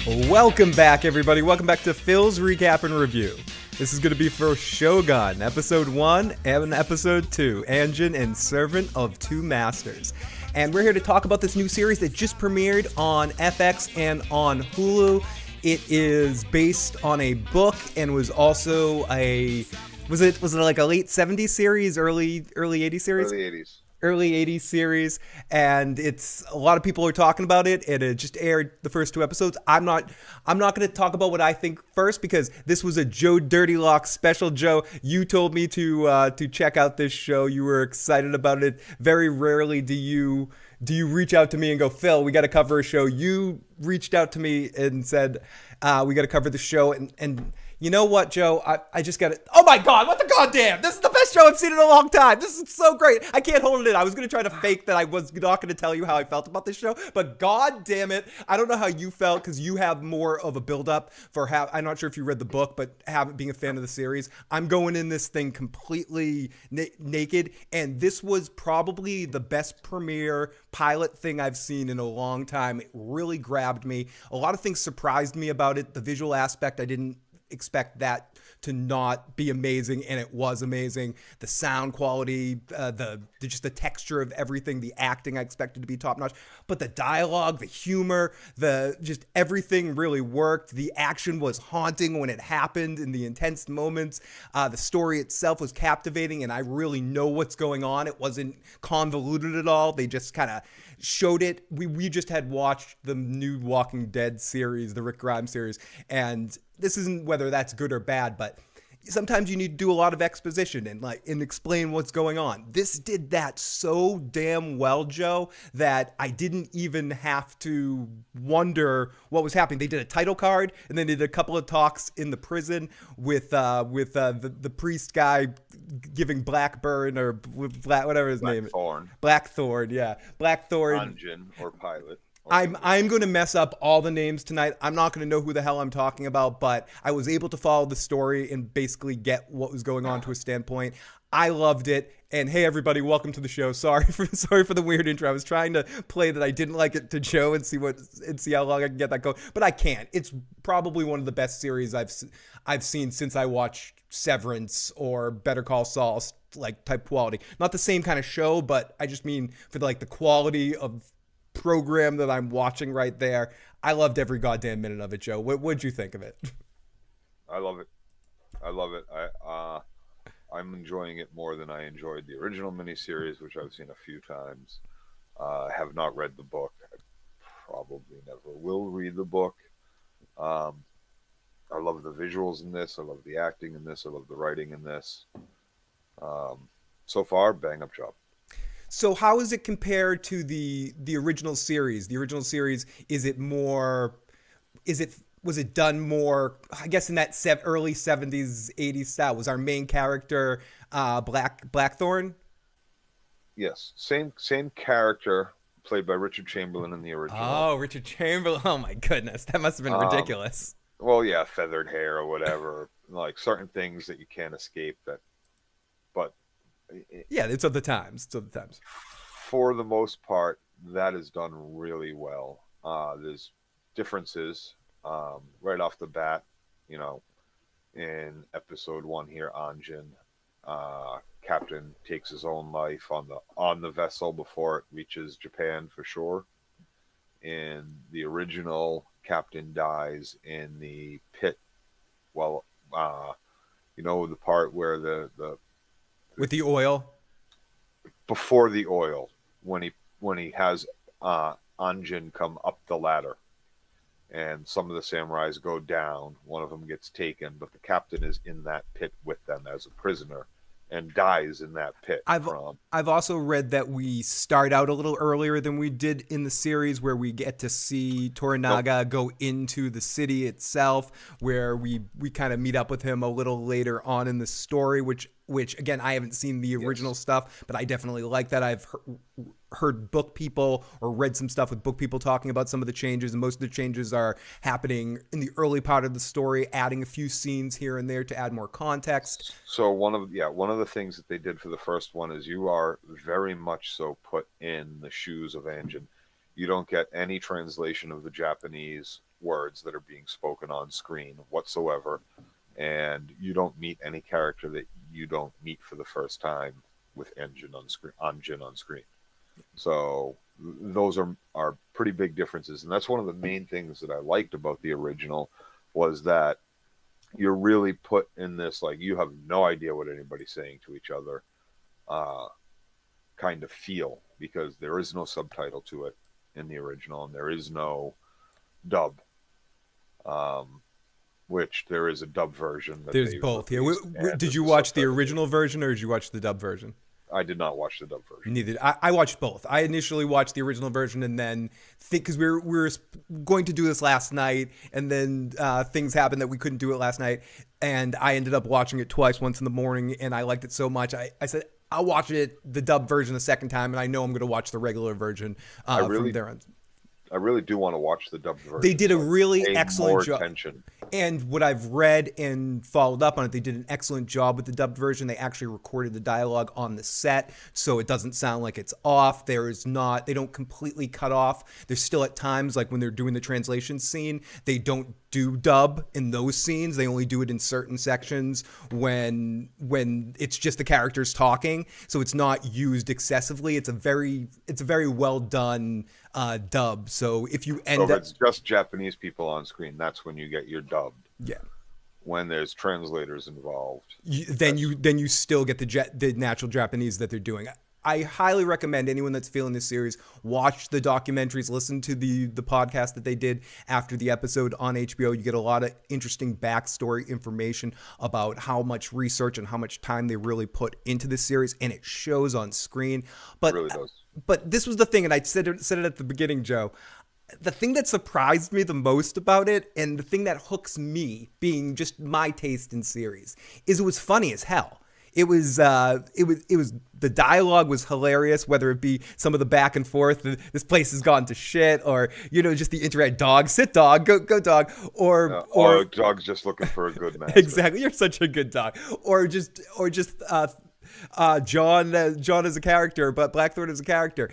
Welcome back, everybody. Welcome back to Phil's Recap and Review. This is going to be for Shōgun, Episode 1 and Episode 2, Anjin and Servant of Two Masters. And we're here to talk about this new series that just premiered on FX and on Hulu. It is based on a book and was also a... Was it like a late 70s series, early 80s series? Early 80s series, and it's a lot of people are talking about it, and it just aired the first 2 episodes. I'm not going to talk about what I think first because this was a Joe Dirty Lock special. Joe, you told me to check out this show. You were excited about it. Very rarely do you reach out to me and go, Phil, we got to cover a show. You reached out to me and said, we got to cover the show, and you know what, Joe? I just got it. Oh my God, what the goddamn? This is the best show I've seen in a long time. This is so great. I can't hold it in. I was going to try to fake that I was not going to tell you how I felt about this show, but God damn it. I don't know how you felt because you have more of a build-up for I'm not sure if you read the book, but being a fan of the series, I'm going in this thing completely naked, and this was probably the best premiere pilot thing I've seen in a long time. It really grabbed me. A lot of things surprised me about it. The visual aspect, I didn't expect that to not be amazing, and it was amazing. The sound quality, just the texture of everything, the acting I expected to be top notch, but the dialogue, the humor, just everything really worked. The action was haunting when it happened in the intense moments. The story itself was captivating, and I really know what's going on. It wasn't convoluted at all. They just kind of showed it. We just had watched the new Walking Dead series, the Rick Grimes series, and this isn't whether that's good or bad, but sometimes you need to do a lot of exposition and explain what's going on. This did that so damn well, Joe, that I didn't even have to wonder what was happening. They did a title card, and then they did a couple of talks in the prison with the priest guy giving Blackburn or whatever his name is. Blackthorn, yeah. Blackthorn. Anjin or Pilot. I'm going to mess up all the names tonight. I'm not going to know who the hell I'm talking about, but I was able to follow the story and basically get what was going on to a standpoint. I loved it. And hey, everybody, welcome to the show. Sorry for the weird intro. I was trying to play that I didn't like it to Joe and see how long I can get that going, but I can't. It's probably one of the best series I've seen since I watched Severance or Better Call Saul, like type quality. Not the same kind of show, but I just mean for the quality of program that I'm watching right there. I loved every goddamn minute of it, Joe. What'd you think of it? I love it. I'm enjoying it more than I enjoyed the original miniseries, which I've seen a few times. Have not read the book. I probably never will read the book. I love the visuals in this. I love the acting in this. I love the writing in this. So far, bang up job. So how is it compared to the original series? The original series, was it done more, I guess, in that early 70s, 80s style? Was our main character Blackthorn? Yes. Same character, played by Richard Chamberlain in the original. Oh, Richard Chamberlain. Oh, my goodness. That must have been ridiculous. Well, yeah, feathered hair or whatever. Like certain things that you can't escape. But yeah, it's of the times. For the most part, that is done really well. There's differences right off the bat. In episode 1 here, Anjin, Captain takes his own life on the vessel before it reaches Japan for shore. In the original, Captain dies in the pit. Well, the part where the with the oil? Before the oil, when he has Anjin come up the ladder, and some of the samurais go down. One of them gets taken, but the captain is in that pit with them as a prisoner, and dies in that pit. I've also read that we start out a little earlier than we did in the series, where we get to see Toranaga go into the city itself, where we kind of meet up with him a little later on in the story, which again, I haven't seen the original stuff, but I definitely like that. I've heard book people or read some stuff with book people talking about some of the changes, and most of the changes are happening in the early part of the story, adding a few scenes here and there to add more context. So one of the things that they did for the first one is you are very much so put in the shoes of Anjin. You don't get any translation of the Japanese words that are being spoken on screen whatsoever, and you don't meet any character that you don't meet for the first time with Anjin on screen. So those are pretty big differences, and that's one of the main things that I liked about the original, was that you're really put in this, like, you have no idea what anybody's saying to each other kind of feel, because there is no subtitle to it in the original, and there is no dub, which there is a dub version. There's both. Yeah. Did you watch the original version, or did you watch the dub version? I did not watch the dub version. Neither. I watched both. I initially watched the original version, and then because we were going to do this last night, and then things happened that we couldn't do it last night, and I ended up watching it twice, once in the morning, and I liked it so much. I said I'll watch the dub version a second time, and I know I'm going to watch the regular version from there on. I really do want to watch the dubbed version. They did a really excellent job. Attention. And what I've read and followed up on it, they did an excellent job with the dubbed version. They actually recorded the dialogue on the set, so it doesn't sound like it's off. They don't completely cut off. There's still at times, like when they're doing the translation scene, they don't do dub in those scenes. They only do it in certain sections when it's just the characters talking. So it's not used excessively. It's a very well done dub. So if you end if it's just Japanese people on screen, that's when you get your dubbed. Yeah. When there's translators involved, then you still get the natural Japanese that they're doing. I highly recommend anyone that's feeling this series watch the documentaries, listen to the podcast that they did after the episode on HBO. You get a lot of interesting backstory information about how much research and how much time they really put into this series, and it shows on screen. But it really does. But this was the thing, and I said it at the beginning, Joe. The thing that surprised me the most about it, and the thing that hooks me, being just my taste in series, is it was funny as hell. It was the dialogue was hilarious, whether it be some of the back and forth, this place has gone to shit, or just the interact, dog, sit dog, go dog, or dog's just looking for a good match. Exactly, you're such a good dog, or just John as a character, but Blackthorn as a character.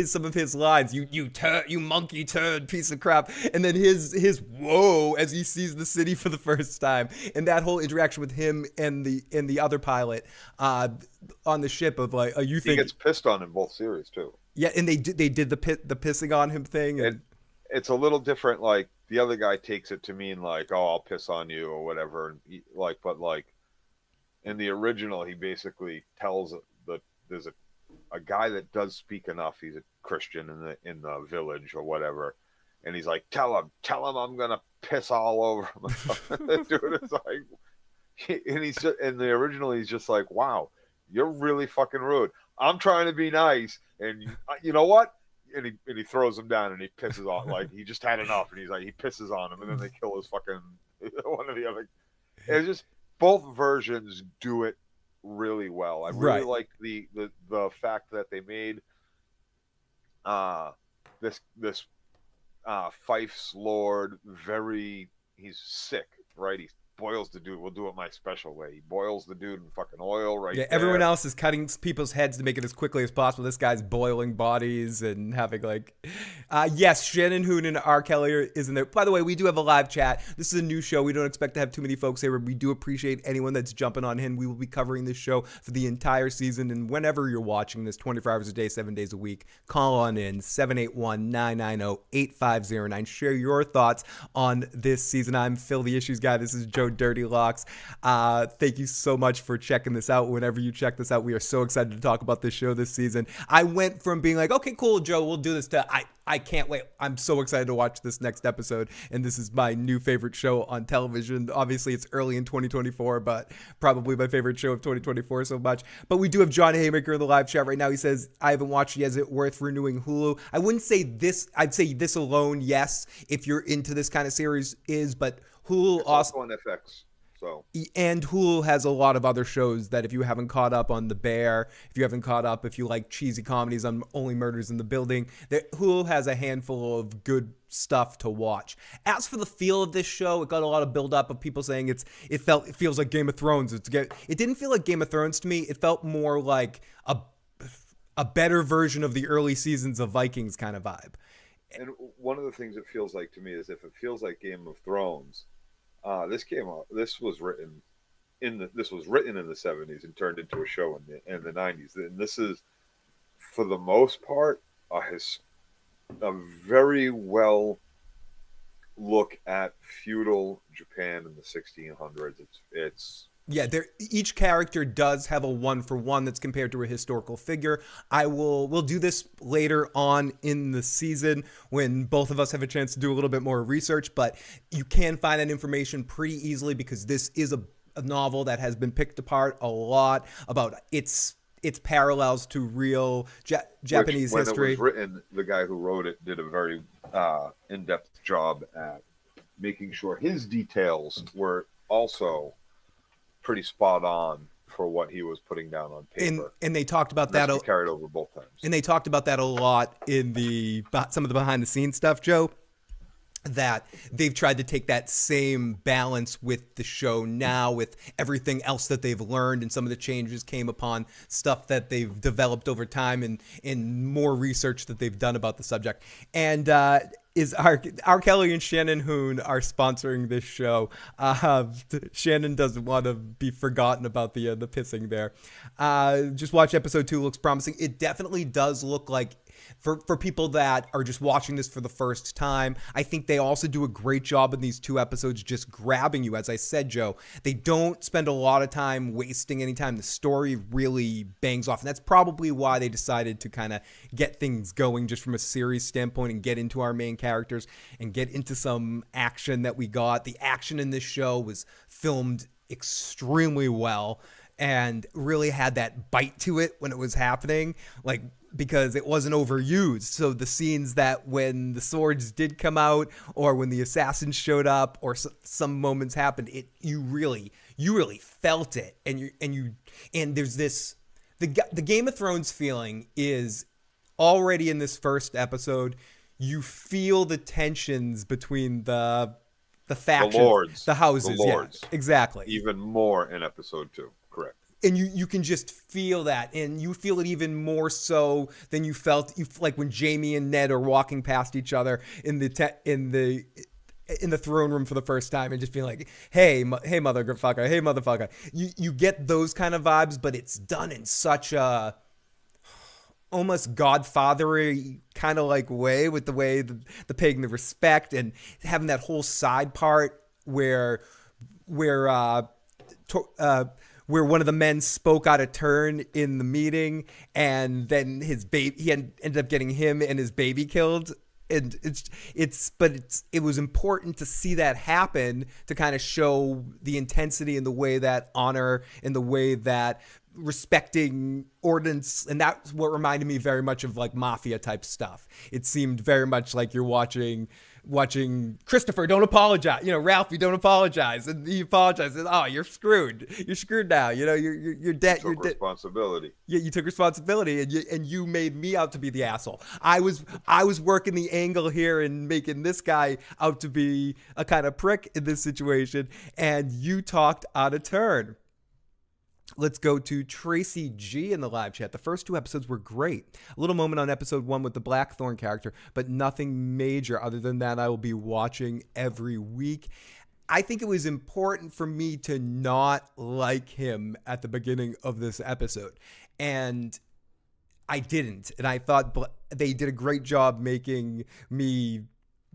Some of his lines, you monkey turd piece of crap, and then his whoa as he sees the city for the first time, and that whole interaction with him and the other pilot on the ship of like, he gets pissed on in both series too. Yeah, and they did the pissing on him thing, and it's a little different. Like the other guy takes it to mean like, oh, I'll piss on you or whatever, but in the original, he basically tells that there's a guy that does speak enough. He's a Christian in the village or whatever, and he's like, tell him I'm gonna piss all over him. Dude, it's like, and he's just, in the original, he's just like, wow, you're really fucking rude. I'm trying to be nice, and you know what? And he throws him down, and he pisses off. Like he just had enough, and he's like, he pisses on him, and then they kill his fucking one of the other. It's just. Both versions do it really well. I really like the fact that they made this Fife's Lord he's sick, right? He boils the dude. We'll do it my special way. He boils the dude in fucking oil right there. Everyone else is cutting people's heads to make it as quickly as possible. This guy's boiling bodies and having yes, Shannon Hoon and R. Kelly is in there. By the way, we do have a live chat. This is a new show. We don't expect to have too many folks here, but we do appreciate anyone that's jumping on in. We will be covering this show for the entire season, and whenever you're watching this, 24 hours a day, 7 days a week, call on in 781-990-8509. Share your thoughts on this season. I'm Phil, the Issues Guy. This is Joe Dirty Locks. Thank you so much for checking this out. Whenever you check this out, we are so excited to talk about this show this season. I went from being like, okay, cool, Joe, we'll do this, to I can't wait. I'm so excited to watch this next episode, and this is my new favorite show on television. Obviously, it's early in 2024, but probably my favorite show of 2024 so much. But we do have John Haymaker in the live chat right now. He says, I haven't watched it. Is it worth renewing Hulu? I wouldn't say this. I'd say this alone, yes, if you're into this kind of series, but Hulu it's also on FX. So. And Hulu has a lot of other shows that if you haven't caught up on The Bear, if you haven't caught up, if you like cheesy comedies on Only Murders in the Building, Hulu has a handful of good stuff to watch. As for the feel of this show, it got a lot of build up of people saying it feels like Game of Thrones. It didn't feel like Game of Thrones to me. It felt more like a better version of the early seasons of Vikings kind of vibe. And one of the things it feels like to me is if it feels like Game of Thrones, this came out. This was written in the 70s and turned into a show in the 90s. And this is, for the most part, a very well look at feudal Japan in the 1600s. It's Yeah, each character does have a one for one that's compared to a historical figure. We'll do this later on in the season when both of us have a chance to do a little bit more research, but you can find that information pretty easily because this is a novel that has been picked apart a lot about its parallels to real Japanese history. When it was written, the guy who wrote it did a very in-depth job at making sure his details were also pretty spot on for what he was putting down on paper. And they talked about that carried over both times. And they talked about that a lot in some of the behind the scenes stuff, Joe, that they've tried to take that same balance with the show now, with everything else that they've learned, and some of the changes came upon stuff that they've developed over time and in more research that they've done about the subject. And is our Kelly and Shannon Hoon are sponsoring this show. Shannon doesn't want to be forgotten about the pissing there. Just watch episode 2. Looks promising. It definitely does look like, for people that are just watching this for the first time, I think they also do a great job in these 2 episodes just grabbing you. As I said, Joe, they don't spend a lot of time wasting any time. The story really bangs off, and that's probably why they decided to kind of get things going just from a series standpoint and get into our main characters and get into some action that we got. The action in this show was filmed extremely well and really had that bite to it when it was happening, because it wasn't overused. So the scenes that when the swords did come out or when the assassins showed up or some moments happened, you really felt it. And there's this, the Game of Thrones feeling is already in this first episode. You feel the tensions between the factions, the lords, the houses. the lords. Yeah, exactly. Even more in episode 2. Correct. And you can just feel that, and you feel it even more so than you felt like when Jamie and Ned are walking past each other in the throne room for the first time, and just being like, hey motherfucker. You get those kind of vibes, but it's done in such a almost Godfathery kind of like way, with the way the paying the respect and having that whole side part where one of the men spoke out of turn in the meeting, and then his baby, he ended up getting him and his baby killed. And it was important to see that happen to kind of show the intensity in the way that honor, in the way that respecting ordinance, and that's what reminded me very much of like mafia type stuff. It seemed very much like you're watching Christopher, don't apologize. Ralphie, don't apologize. And he apologizes. Oh, you're screwed. You're screwed now. You're dead. You took responsibility. Yeah, you took responsibility, and you made me out to be the asshole. I was working the angle here and making this guy out to be a kind of prick in this situation, and you talked out of turn. Let's go to Tracy G in the live chat. The first 2 episodes were great. A little moment on episode 1 with the Blackthorn character, but nothing major. Other than that, I will be watching every week. I think it was important for me to not like him at the beginning of this episode. And I didn't. And I thought they did a great job making me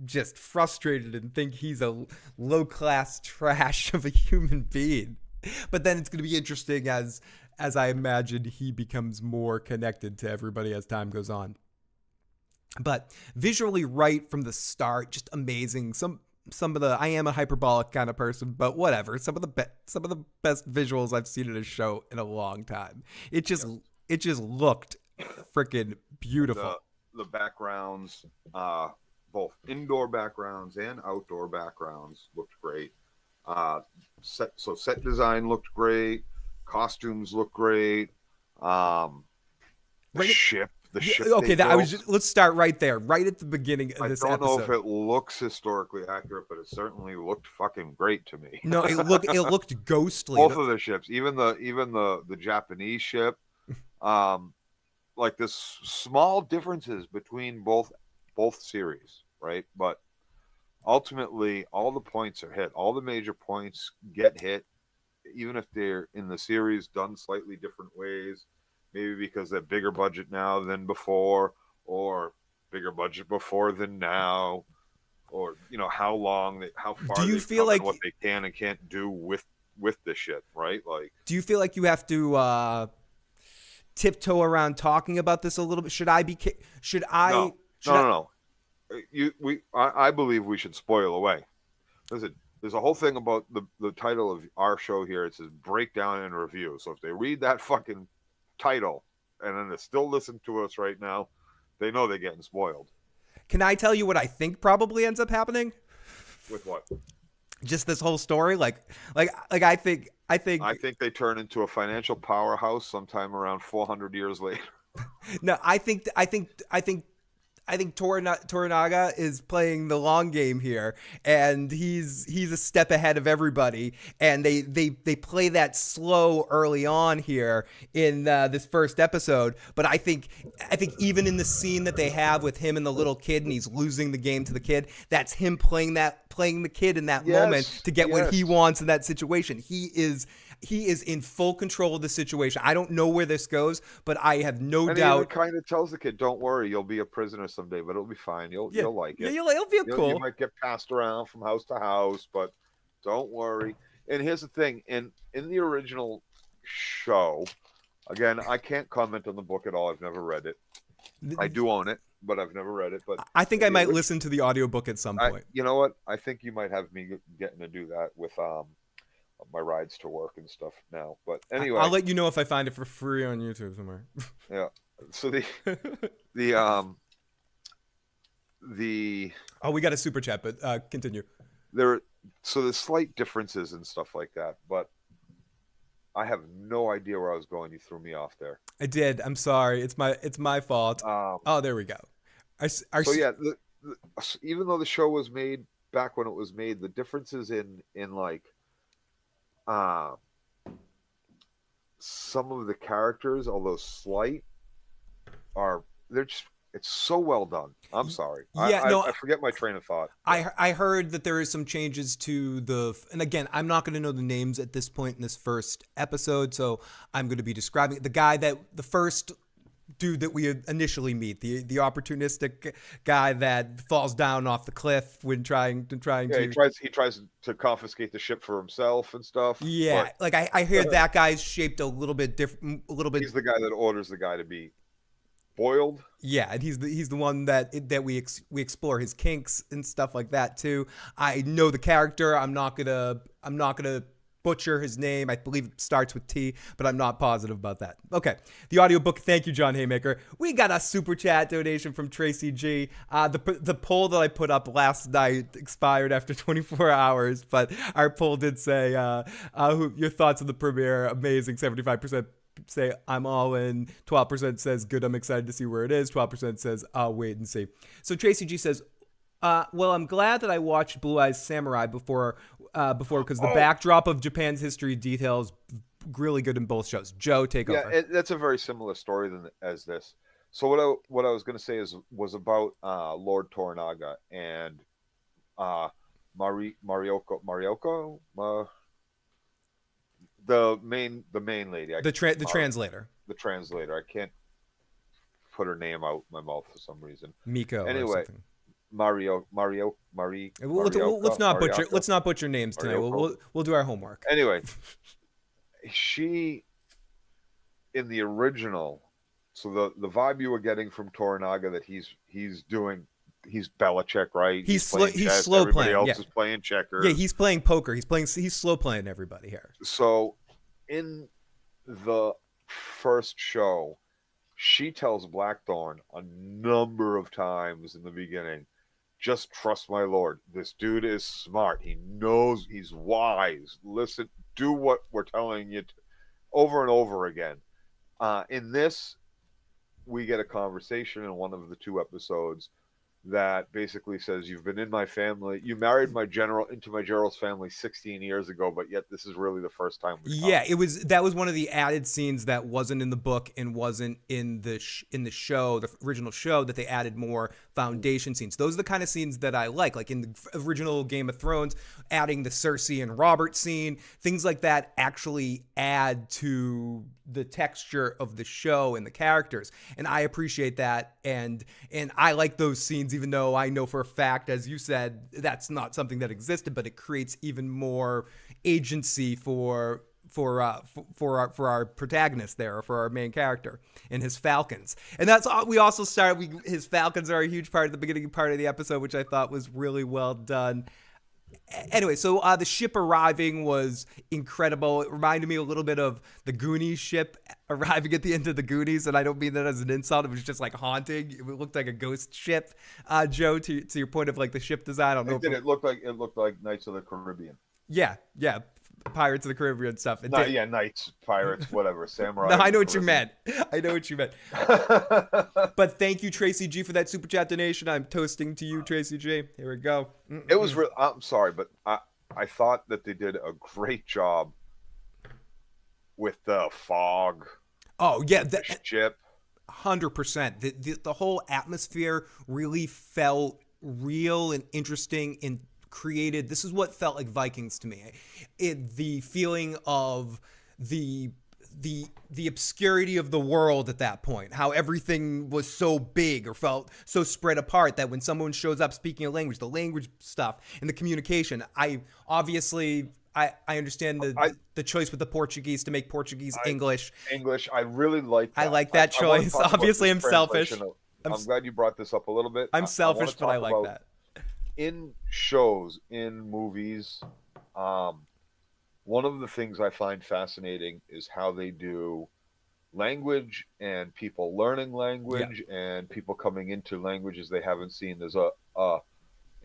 just frustrated and think he's a low-class trash of a human being. But then it's going to be interesting as I imagine he becomes more connected to everybody as time goes on. But visually right from the start, just amazing. Some of the, I am a hyperbolic kind of person, but whatever. Some of the best visuals I've seen in a show in a long time. It just looked freaking beautiful. The backgrounds, both indoor backgrounds and outdoor backgrounds, looked great. Set design looked great. Costumes looked great. The ship. Okay, let's start right there, right at the beginning of this episode. I don't know if it looks historically accurate, but it certainly looked fucking great to me. No, it looked ghostly. Both of the ships, even the Japanese ship, like this small differences between both both series, right? But ultimately, all the points are hit. All the major points get hit, even if they're in the series done slightly different ways. Maybe because they're bigger budget now than before, or bigger budget before than now, or how Do far you they've feel come and like what they can and can't do with this shit, right? Like, do you feel like you have to tiptoe around talking about this a little bit? Should I be? Should I? no, Should no, I? no, no. I believe we should spoil away. Listen, there's a whole thing about the title of our show here. It says breakdown and review. So if they read that fucking title and then they still listen to us right now, they know they're getting spoiled. Can I tell you what I think probably ends up happening? With what? Just this whole story, like I think they turn into a financial powerhouse sometime around 400 years later. no, I think Toranaga is playing the long game here, and he's a step ahead of everybody. And they play that slow early on here in this first episode. But I think even in the scene that they have with him and the little kid, and he's losing the game to the kid, that's him playing the kid in that moment to get what he wants in that situation. He is in full control of the situation. I don't know where this goes, but I have no doubt. He kind of tells the kid, "Don't worry, you'll be a prisoner someday, but it'll be fine. You'll like it. It'll feel cool. You might get passed around from house to house, but don't worry." And here's the thing: in the original show, again, I can't comment on the book at all. I've never read it. I do own it, but I've never read it. But I think I might listen to the audiobook at some point. You know what? I think you might have me getting to do that with my rides to work and stuff now. But anyway, I'll let you know if I find it for free on YouTube somewhere. Yeah. So the oh, we got a super chat, but continue. There's slight differences and stuff like that, but I have no idea where I was going. You threw me off there. I did. I'm sorry. It's my fault. Oh, there we go. Even though the show was made back when it was made, the differences in like some of the characters, although slight, it's so well done. I'm sorry. Yeah, I forget my train of thought. I heard that there is some changes to and again, I'm not going to know the names at this point in this first episode, so I'm going to be describing the first dude that we initially meet, the opportunistic guy that falls down off the cliff when trying to. He tries to confiscate the ship for himself and stuff. Yeah, like I hear that guy's shaped a little bit different. He's the guy that orders the guy to be boiled. Yeah, and he's the one that we explore his kinks and stuff like that too. I know the character. I'm not gonna butcher his name. I believe it starts with T, but I'm not positive about that. Okay, the audiobook. Thank you, John Haymaker. We got a super chat donation from Tracy G. The poll that I put up last night expired after 24 hours, but our poll did say your thoughts on the premiere. Amazing. 75% say I'm all in. 12% says good. I'm excited to see where it is. 12% says I'll wait and see. So Tracy G says, well, I'm glad that I watched Blue Eyes Samurai before because the backdrop of Japan's history details really good in both shows. Joe, take over. Yeah, that's a very similar story as this. So what I was going to say was about Lord Toranaga and Marioko, the main lady. The translator. The translator. I can't put her name out my mouth for some reason. Miko. Anyway, Marie. Let's not butcher names tonight. We'll do our homework. Anyway, she in the original, so the vibe you were getting from Toranaga that he's Belichick, right? He's slow Everybody playing. else is playing checkers. Yeah, he's playing poker. He's slow playing everybody here. So in the first show, she tells Blackthorn a number of times in the beginning, just trust my lord. This dude is smart. He knows, he's wise. Listen, do what we're telling you over and over again. In this, we get a conversation in one of the two episodes that basically says, you've been in my family, you married into my general's family 16 years ago, but yet this is really the first time we've Yeah, talked. that was one of the added scenes that wasn't in the book and wasn't in the show, the original show, that they added more foundation scenes. Those are the kind of scenes that I like in the original Game of Thrones, adding the Cersei and Robert scene, things like that actually add to the texture of the show and the characters, and I appreciate that, and I like those scenes, even though I know for a fact, as you said, that's not something that existed, but it creates even more agency for our protagonist there, or for our main character and his falcons. And that's all. We also his falcons are a huge part of the beginning part of the episode, which I thought was really well done. Anyway, so the ship arriving was incredible. It reminded me a little bit of the Goonies ship arriving at the end of the Goonies, and I don't mean that as an insult. It was just like haunting. It looked like a ghost ship. Joe, to your point of like the ship design, I don't know. It looked like Knights of the Caribbean. Yeah, Pirates of the Caribbean stuff. Yeah, knights, pirates, whatever, samurai. No, I know what you meant. But thank you, Tracy G, for that super chat donation. I'm toasting to you, Tracy G. Here we go. It was real. I'm sorry, but I thought that they did a great job with the fog. Oh yeah, the ship. 100%. The whole atmosphere really felt real and interesting and created. This is what felt like Vikings to me. The feeling of the obscurity of the world at that point, how everything was so big or felt so spread apart that when someone shows up speaking a language, the language stuff and the communication, I understand the choice with the Portuguese to make Portuguese English. I really like that. I like that choice. Obviously, I'm selfish. I'm glad you brought this up a little bit. I'm selfish, but I like that. In shows, in movies, one of the things I find fascinating is how they do language and people learning language and people coming into languages they haven't seen. There's a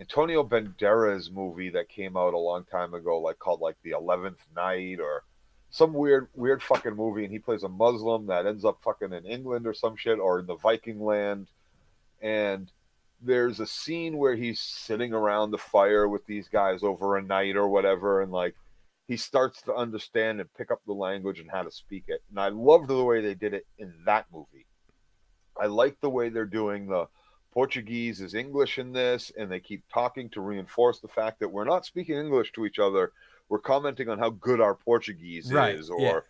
Antonio Banderas movie that came out a long time ago, called The 11th Night, or some weird fucking movie, and he plays a Muslim that ends up fucking in England or some shit, or in the Viking land, and there's a scene where he's sitting around the fire with these guys over a night or whatever, and he starts to understand and pick up the language and how to speak it. And I loved the way they did it in that movie. I like the way they're doing the Portuguese is English in this, and they keep talking to reinforce the fact that we're not speaking English to each other. We're commenting on how good our Portuguese is, or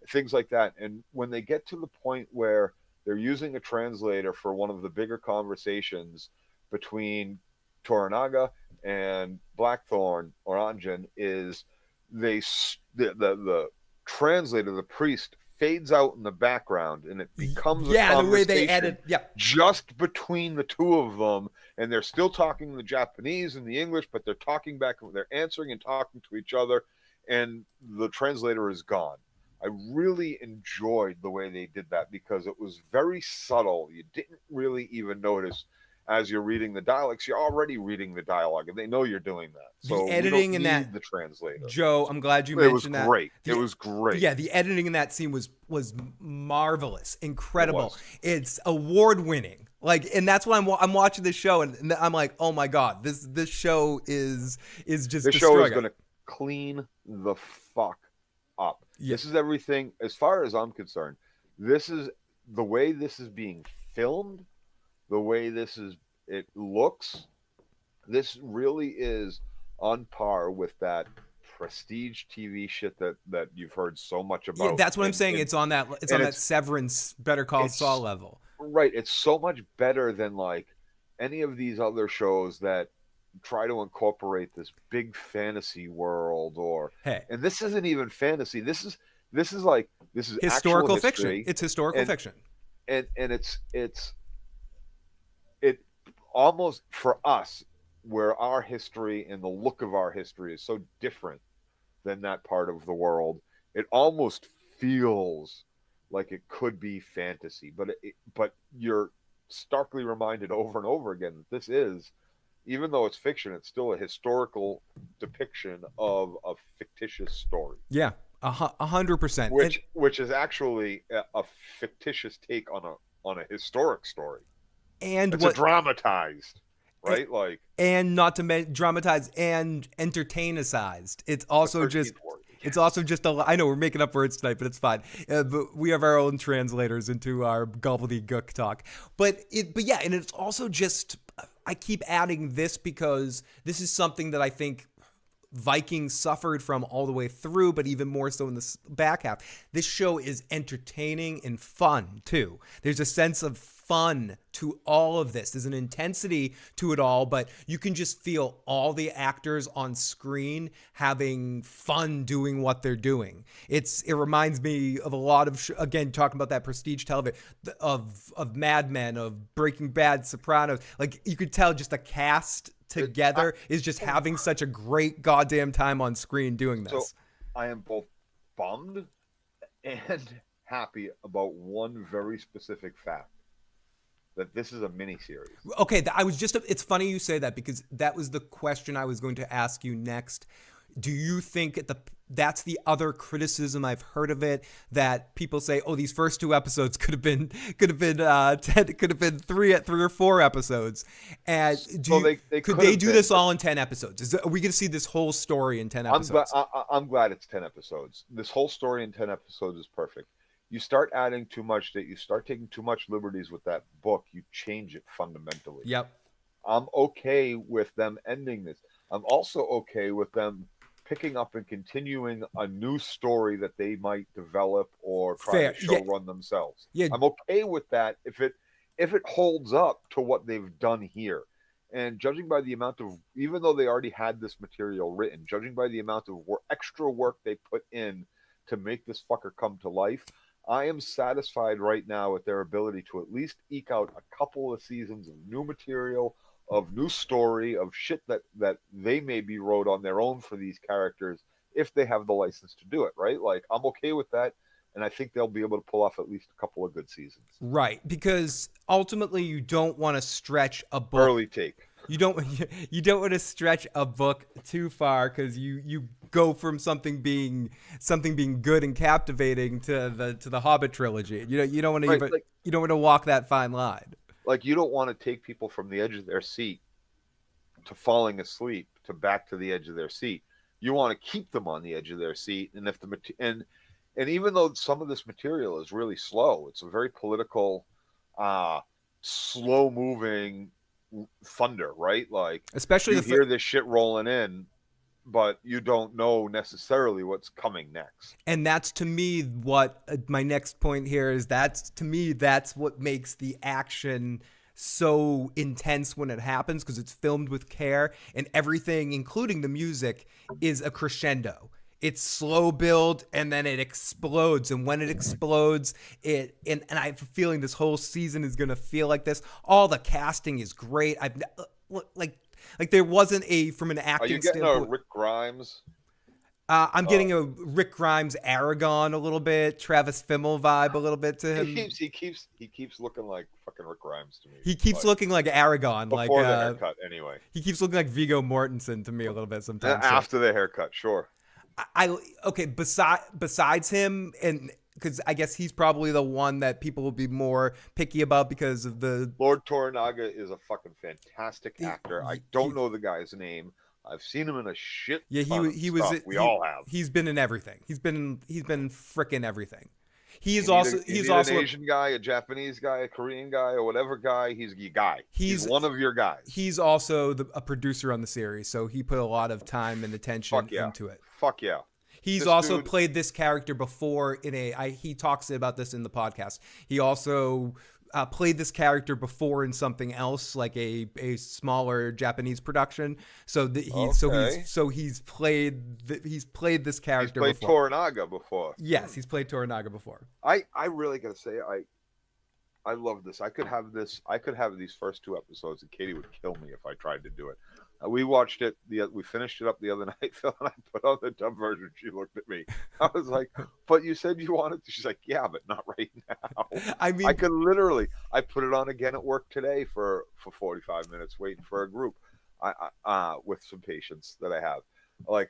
things like that. And when they get to the point where they're using a translator for one of the bigger conversations between Toranaga and Blackthorn or Anjin, is the translator, the priest, fades out in the background, and it becomes a conversation the way they added just between the two of them, and they're still talking the Japanese and the English, but they're talking back, they're answering and talking to each other, and the translator is gone. I really enjoyed the way they did that because it was very subtle. You didn't really even notice as you're reading the dialects. You're already reading the dialogue, and they know you're doing that. So the editing in that, the translator. Joe, I'm glad you mentioned that. It was great. Yeah, the editing in that scene was marvelous, incredible. It's award winning. And that's why I'm watching this show, and I'm like, oh my god, this show is just this show is going to clean the fuck up. Yeah. This is everything, as far as I'm concerned. This is the way this is being filmed, the way it looks. This really is on par with that prestige TV shit that you've heard so much about. Yeah, that's what I'm saying. It's on that Severance, Better Call Saul level. Right. It's so much better than any of these other shows that try to incorporate this big fantasy world, and this isn't even fantasy. This is historical fiction. History, it's historical fiction, and it almost, for us, where our history and the look of our history is so different than that part of the world, it almost feels like it could be fantasy, but you're starkly reminded over and over again that this is, even though it's fiction, it's still a historical depiction of a fictitious story. Yeah, 100%. Which is actually a fictitious take on a historic story. And it's a dramatized. right? Like, and not to dramatize and entertainicized. It's also just. 13th word. It's also just I know we're making up words tonight, but it's fine. But we have our own translators into our gobbledygook talk. But yeah, and it's also just I keep adding this because this is something that I think Vikings suffered from all the way through, but even more so in the back half. This show is entertaining and fun too. There's a sense of fun to all of this. There's an intensity to it all, but you can just feel all the actors on screen having fun doing what they're doing. It reminds me of a lot of again talking about that prestige television of Mad Men, of Breaking Bad, Sopranos. Like you could tell just the cast together is just having such a great goddamn time on screen doing this. So I am both bummed and happy about one very specific fact. That this is a miniseries. Okay, it's funny you say that because that was the question I was going to ask you next. Do you think that's the other criticism I've heard of it, that people say, oh, these first 2 episodes could have been 10, could have been three or 4 episodes, and could they do this all in 10 episodes? Are we going to see this whole story in 10 episodes? I'm glad it's 10 episodes. This whole story in 10 episodes is perfect. You start adding too much, that you start taking too much liberties with that book, you change it fundamentally. Yep. I'm okay with them ending this. I'm also okay with them picking up and continuing a new story that they might develop or try to show run themselves. Yeah. I'm okay with that if it holds up to what they've done here. And judging by the amount of, even though they already had this material written, judging by the amount of extra work they put in to make this fucker come to life, I am satisfied right now with their ability to at least eke out a couple of seasons of new material, of new story, of shit that they maybe wrote on their own for these characters if they have the license to do it, right? Like, I'm okay with that, and I think they'll be able to pull off at least a couple of good seasons. Right, because ultimately you don't want to stretch a book. Early take. You don't want to stretch a book too far because you go from something being good and captivating to the Hobbit trilogy. You don't want to you don't want to walk that fine line. Like, you don't want to take people from the edge of their seat to falling asleep to back to the edge of their seat. You want to keep them on the edge of their seat, and if and even though some of this material is really slow, it's a very political, slow moving thunder, right? Like, especially you hear this shit rolling in, but you don't know necessarily what's coming next. And that's, to me, what my next point here is. That's what makes the action so intense when it happens, because it's filmed with care, and everything, including the music, is a crescendo. It's slow build, and then it explodes. And when it explodes, and I have a feeling this whole season is going to feel like this. All the casting is great. Like there wasn't from an acting. Are you getting standpoint, a Rick Grimes? I'm getting a Rick Grimes Aragon a little bit, Travis Fimmel vibe a little bit to him. He keeps looking like fucking Rick Grimes to me. He keeps looking like Aragon, before the haircut, anyway. He keeps looking like Viggo Mortensen to me a little bit sometimes. After the haircut, sure. Besides him, and because I guess he's probably the one that people will be more picky about because of the Lord Toranaga is a fucking fantastic actor. I don't know the guy's name. I've seen him in a shit. Yeah, he was. All have. He's been in everything. He's been frickin' everything. He's also an Asian guy, a Japanese guy, a Korean guy, or whatever guy. He's a guy. He's one of your guys. He's also a producer on the series, so he put a lot of time and attention into it. Fuck yeah. He's also played this character before he talks about this in the podcast. He also played this character before in something else, like a smaller Japanese production. So he's played this character. He's played Toranaga before. Yes, he's played Toranaga before. I really gotta say I love this. I could have these first 2 episodes, and Katie would kill me if I tried to do it. We watched it. We finished it up the other night, Phil, and I put on the dub version. She looked at me. I was like, "But you said you wanted to." She's like, "Yeah, but not right now." I mean, I could literally. I put it on again at work today for 45 minutes, waiting for a group. With some patients that I have. Like,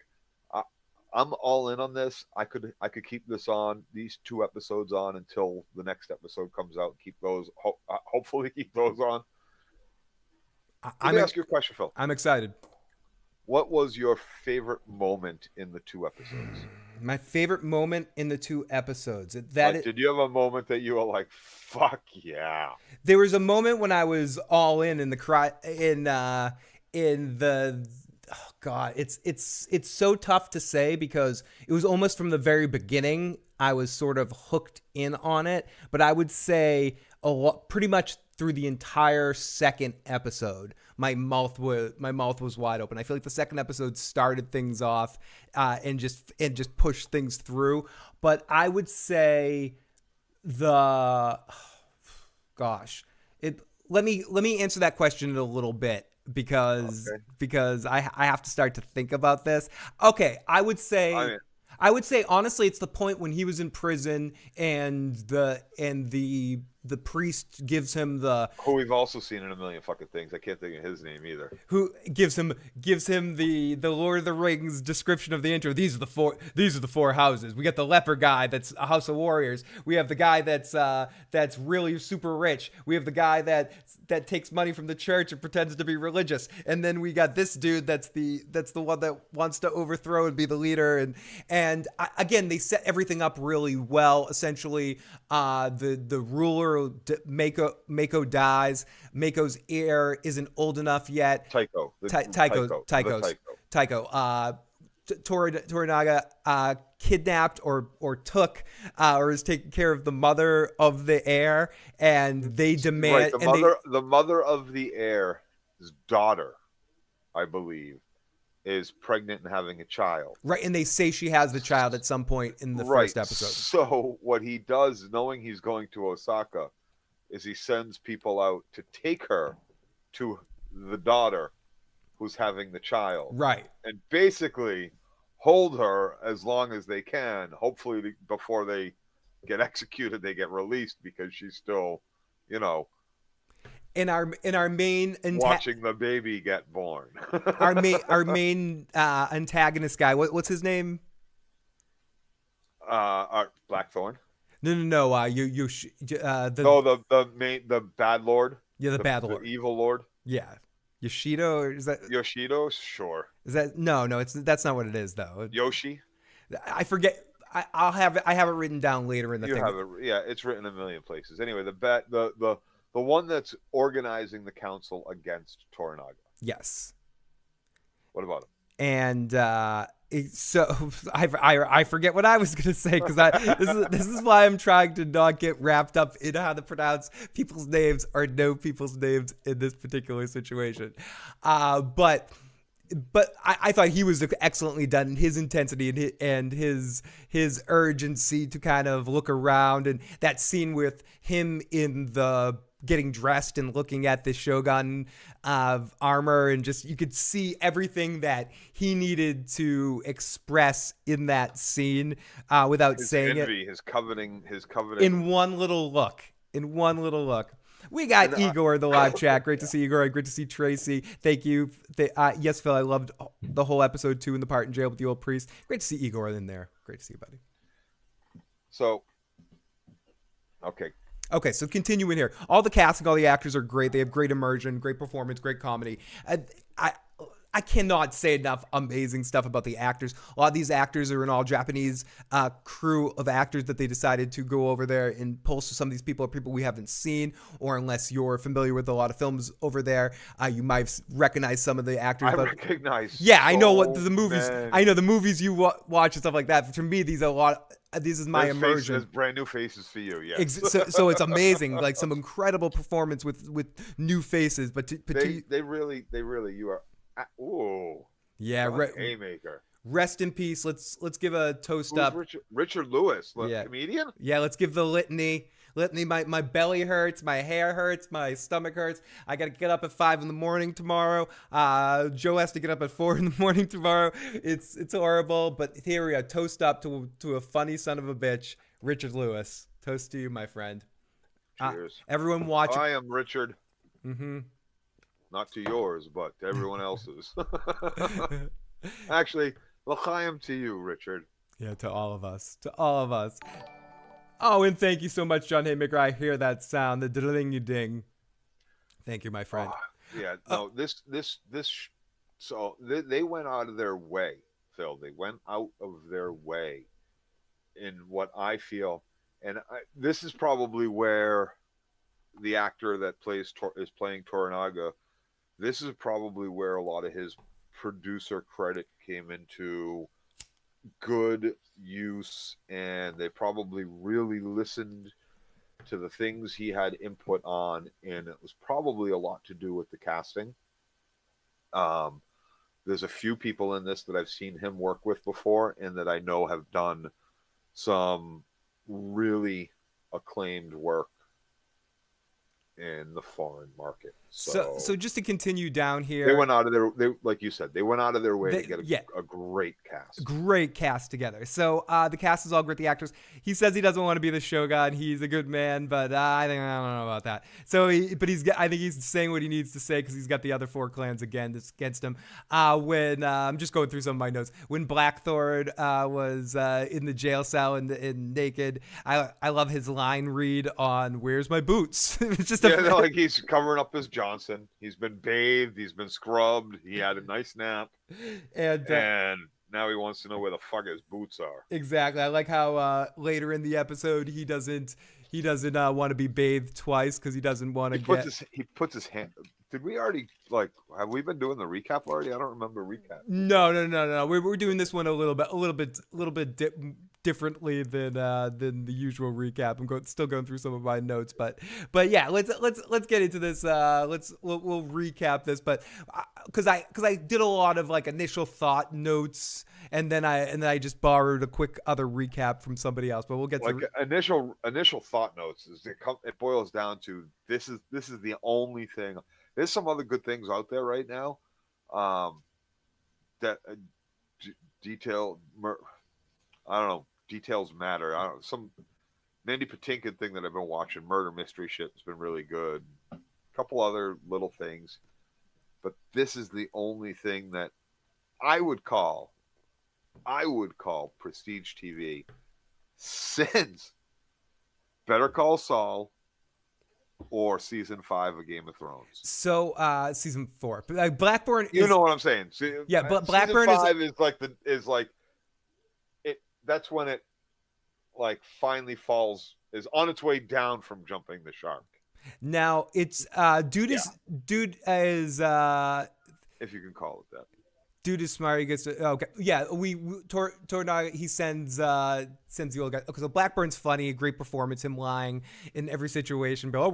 I'm all in on this. I could keep this on, these 2 episodes on, until the next episode comes out. Keep those. Hopefully, keep those on. Let me ask you a question, Phil. I'm excited. What was your favorite moment in the 2 episodes? My favorite moment in the 2 episodes. Did you have a moment that you were like, "Fuck yeah"? There was a moment when I was all in the oh god, it's so tough to say because it was almost from the very beginning I was sort of hooked in on it, but I would say pretty much through the entire second episode my mouth was wide open. I feel like the second episode started things off and just pushed things through, but I would say let me answer that question in a little bit because I have to start to think about this. Okay, I would say honestly it's the point when he was in prison and the priest gives him who we've also seen in a million fucking things. I can't think of his name either. Who gives him the Lord of the Rings description of the intro. These are the four houses. We got the leper guy that's a house of warriors. We have the guy that's really super rich. We have the guy that takes money from the church and pretends to be religious. And then we got this dude that's the one that wants to overthrow and be the leader. And again, they set everything up really well. Essentially, the ruler Mako dies. Mako's heir isn't old enough yet. Tycho. Toranaga kidnapped or took or is taking care of the mother of the heir, and they demand the mother of the heir's daughter, I believe, is pregnant and having a child. Right, and they say she has the child at some point in the first episode. So what he does, knowing he's going to Osaka, is he sends people out to take her to the daughter who's having the child. Right. And basically hold her as long as they can. Hopefully before they get executed, they get released because she's still, in our main watching the baby get born. our main antagonist guy. What's his name? Blackthorn. No. The bad lord. Yeah, the bad lord. The evil lord. Yeah, Yoshido, or is that Yoshido? Sure. Is that no? That's not what it is though. Yoshi. I forget. I have it written down later in the thing. Have it, yeah, it's written a million places. Anyway, the one that's organizing the council against Toranaga. Yes. What about him? And so I forget what I was gonna say because this is why I'm trying to not get wrapped up in how to pronounce people's names or know people's names in this particular situation. But I thought he was excellently done. His intensity and his urgency to kind of look around, and that scene with him in the getting dressed and looking at the Shōgun armor, and just you could see everything that he needed to express in that scene without saying envy, it. His coveting. In one little look. We got Igor, the live chat. Great to see Igor. Great to see Tracy. Thank you. Yes, Phil, I loved the whole episode 2 in the part in jail with the old priest. Great to see Igor in there. Great to see you, buddy. So, okay, so continuing here. All the casting, all the actors are great. They have great immersion, great performance, great comedy. I cannot say enough amazing stuff about the actors. A lot of these actors are an all Japanese crew of actors that they decided to go over there and pull. So some of these people are people we haven't seen, or unless you're familiar with a lot of films over there, you might recognize some of the actors. Recognize. Yeah, I know what the movies. I know the movies you watch and stuff like that. For me, these are a lot. This is my immersion. There's brand new faces for you. Yeah. So it's amazing, like some incredible performance with new faces. But they really you are. Ooh. Yeah. Haymaker. Rest in peace. Let's give a toast up. Richard Lewis, comedian. Yeah. Let's give the litany. My belly hurts. My hair hurts. My stomach hurts. I got to get up at 5 a.m. tomorrow. Joe has to get up at 4 a.m. tomorrow. It's horrible. But here we go. Toast up to a funny son of a bitch, Richard Lewis. Toast to you, my friend. Cheers. Everyone watch. I am Richard. Mm-hmm. Not to yours, but to everyone else's. Actually, l'chaim to you, Richard. Yeah, to all of us. Oh, and thank you so much, John Haymaker. I hear that sound, the ding-you-ding. Thank you, my friend. Yeah, Uh, no, so they went out of their way, Phil. They went out of their way in what I feel, and this is probably where the actor that is playing Toranaga. This is probably where a lot of his producer credit came into good use, and they probably really listened to the things he had input on, and it was probably a lot to do with the casting. Um, there's a few people in this that I've seen him work with before, and that I know have done some really acclaimed work in the foreign market. so So just to continue down they here, went out of their they like you said, they went out of their way to get yeah, a great cast. great cast together. So the cast is all great. The actors. He says he doesn't want to be the Shogun. He's a good man, but I think I don't know about that. So, I think he's saying what he needs to say because he's got the other four clans against him. When I'm just going through some of my notes. When Blackthorn was in the jail cell and naked, I love his line read on "Where's my boots." It's just Yeah, like he's covering up his Johnson. He's been bathed. He's been scrubbed. He had a nice nap, and and now he wants to know where the fuck his boots are. exactly. I like how later in the episode he doesn't want to be bathed twice because he doesn't want to get. He puts his hand. Did we already have we been doing the recap already? I don't remember recap. No. We're doing this one a little bit differently than the usual recap. Still going through some of my notes, but yeah, let's get into this. We'll recap this, but because I did a lot of like initial thought notes, and then I just borrowed a quick other recap from somebody else. But we'll get like to initial thought notes. It boils down to this is the only thing. There's some other good things out there right now. That detail. I don't know. Details matter. I don't. Some Mandy Patinkin thing that I've been watching. Murder mystery shit has been really good. A couple other little things, but this is the only thing that I would call prestige TV since Better Call Saul or season 5 of Game of Thrones. so season 4. Blackburn. You know what I'm saying? See, Yeah, but Blackburn season 5 is like it. That's when it like finally is on its way down from jumping the shark. Now it's dude is If you can call it that. dude is smart. He gets to, okay. Yeah, Toranaga, he sends the old guy. Okay, so Blackburn's funny, great performance, him lying in every situation. But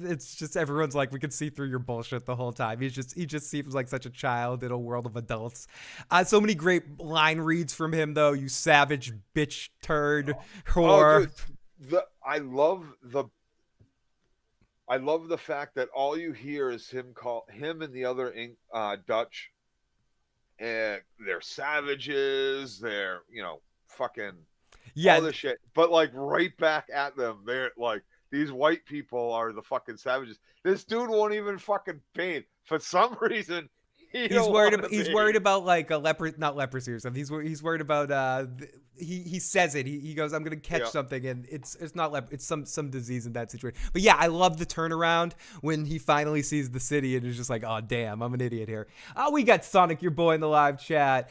it's just everyone's like, we can see through your bullshit the whole time. He just seems like such a child in a world of adults. So many great line reads from him though. You savage bitch turd whore. Dude, I love the fact that all you hear is him and the other Dutch, and they're savages. They're fucking all this shit, but like right back at them, they're like these white people are the fucking savages. This dude won't even fucking paint for some reason. He's worried about like not leprosy or something. He's worried about he says it. He goes, I'm gonna catch something, and it's not it's some disease in that situation. But yeah, I love the turnaround when he finally sees the city and is just like, oh damn, I'm an idiot here. We got Sonic, your boy, in the live chat.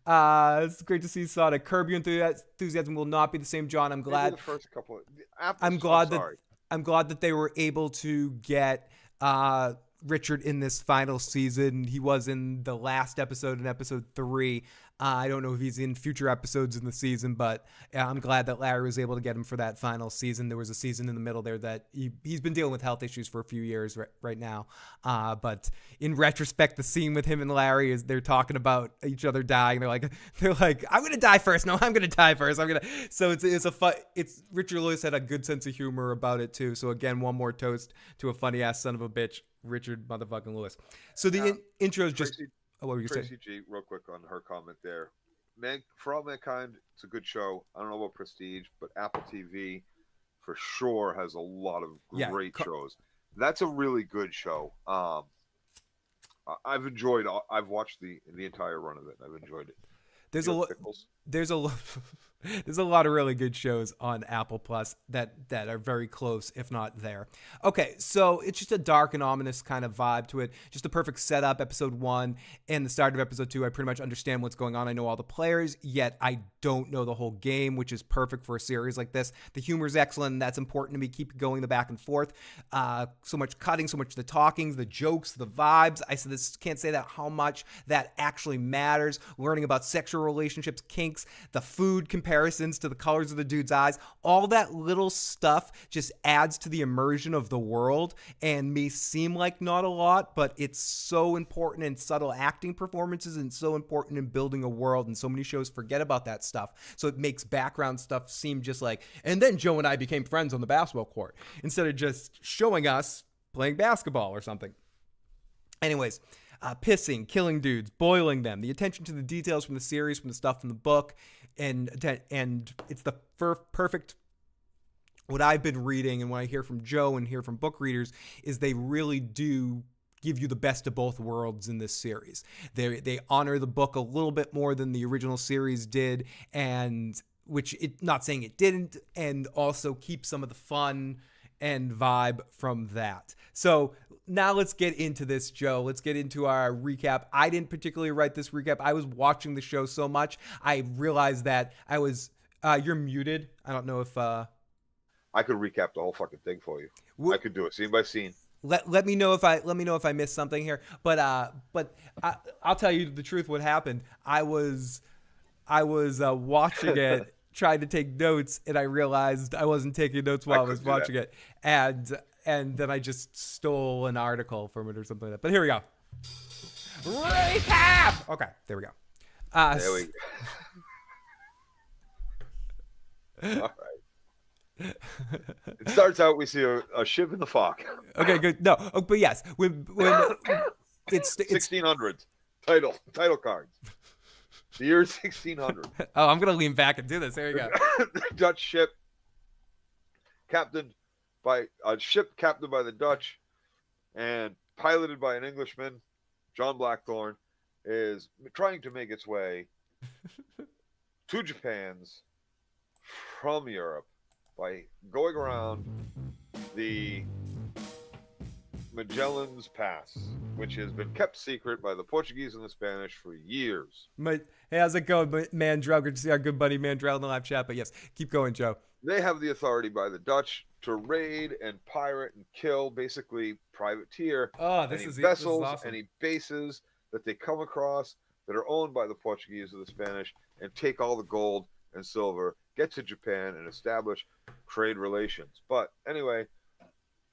It's great to see Sonic. Curb Your Enthusiasm will not be the same, John. I'm glad. Maybe the first couple. I'm glad that they were able to get Richard in this final season. He was in the last episode, in episode 3. I don't know if he's in future episodes in the season, but I'm glad that Larry was able to get him for that final season. There was a season in the middle there that he's been dealing with health issues for a few years right now. But in retrospect, the scene with him and Larry is they're talking about each other dying. They're like, I'm gonna die first. No, I'm gonna die first. So it's Richard Lewis had a good sense of humor about it too. So again, one more toast to a funny ass son of a bitch, Richard motherfucking Lewis. So the intro is just. What were you saying? Tracy G, real quick on her comment there. For All Mankind, it's a good show. I don't know about Prestige, but Apple TV for sure has a lot of great shows. That's a really good show. I've watched the entire run of it. I've enjoyed it. There's pickles? there's a there's a lot of really good shows on Apple Plus that are very close, if not there. Okay, so it's just a dark and ominous kind of vibe to it. Just a perfect setup. Episode 1 and the start of episode 2, I pretty much understand what's going on. I know all the players, yet I don't know the whole game, which is perfect for a series like this. The humor is excellent, and that's important to me. Keep it going, the back and forth. So much cutting, so much the talkings, the jokes, the vibes. I said this, can't say that how much that actually matters. Learning about sexual relationships, kinks, the food comparisons to the colors of the dude's eyes, all that little stuff just adds to the immersion of the world and may seem like not a lot, but it's so important in subtle acting performances and so important in building a world, and so many shows forget about that stuff. So it makes background stuff seem just like, and then Joe and I became friends on the basketball court, instead of just showing us playing basketball or something. Anyways, pissing, killing dudes, boiling them, the attention to the details from the series, from the stuff from the book, and it's the perfect. What I've been reading and what I hear from Joe and hear from book readers is they really do give you the best of both worlds in this series. They honor the book a little bit more than the original series did, and which it not saying it didn't, and also keep some of the fun and vibe from that. So now let's get into this, Joe. Let's get into our recap. I didn't particularly write this recap. I was watching the show so much, I realized that I was. You're muted. I don't know if. I could recap the whole fucking thing for you. I could do it scene by scene. Let me know if I missed something here. But I'll tell you the truth. What happened? I was watching it. Tried to take notes, and I realized I wasn't taking notes while I was watching it, and then I just stole an article from it or something like that. But here we go. Recap. Okay, there we go. There we go. All right. It starts out, we see a ship in the fog. Okay, good. No, but yes, when it's 1600s title cards. The year 1600. Oh, I'm gonna lean back and do this. There you go. Dutch ship, captained by the Dutch, and piloted by an Englishman, John Blackthorne, is trying to make its way to Japan's from Europe by going around the Magellan's Pass, which has been kept secret by the Portuguese and the Spanish for years. Hey, how's it going, Mandrell? Good to see our good buddy Mandrell in the live chat. But yes, keep going, Joe. They have the authority by the Dutch to raid and pirate and kill, basically privateer vessels, awesome. any bases that they come across that are owned by the Portuguese or the Spanish, and take all the gold and silver, get to Japan, and establish trade relations. But anyway,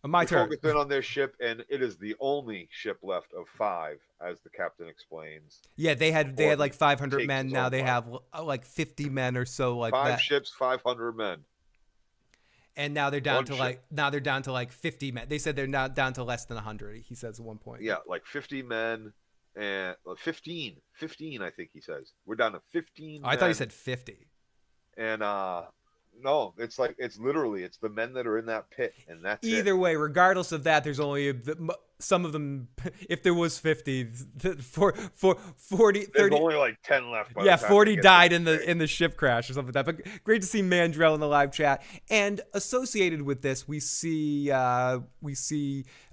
my turn. Focus in on their ship, and it is the only ship left of 5, as the captain explains. Yeah, they had like 500 men. Now they have like 50 men or so, like 5 that. ships, 500 men. And now they're down to like 50 men. They said they're now down to less than 100. He says at one point. Yeah, like 50 men and 15, I think he says. We're down to 15. Oh, I thought he said 50. And no, it's literally the men that are in that pit, and that's either way. Regardless of that, there's only some of them. If there was 50, 40, 30. There's only like 10 left. 40 died in the ship crash or something like that. But great to see Mandrell in the live chat. And associated with this, we see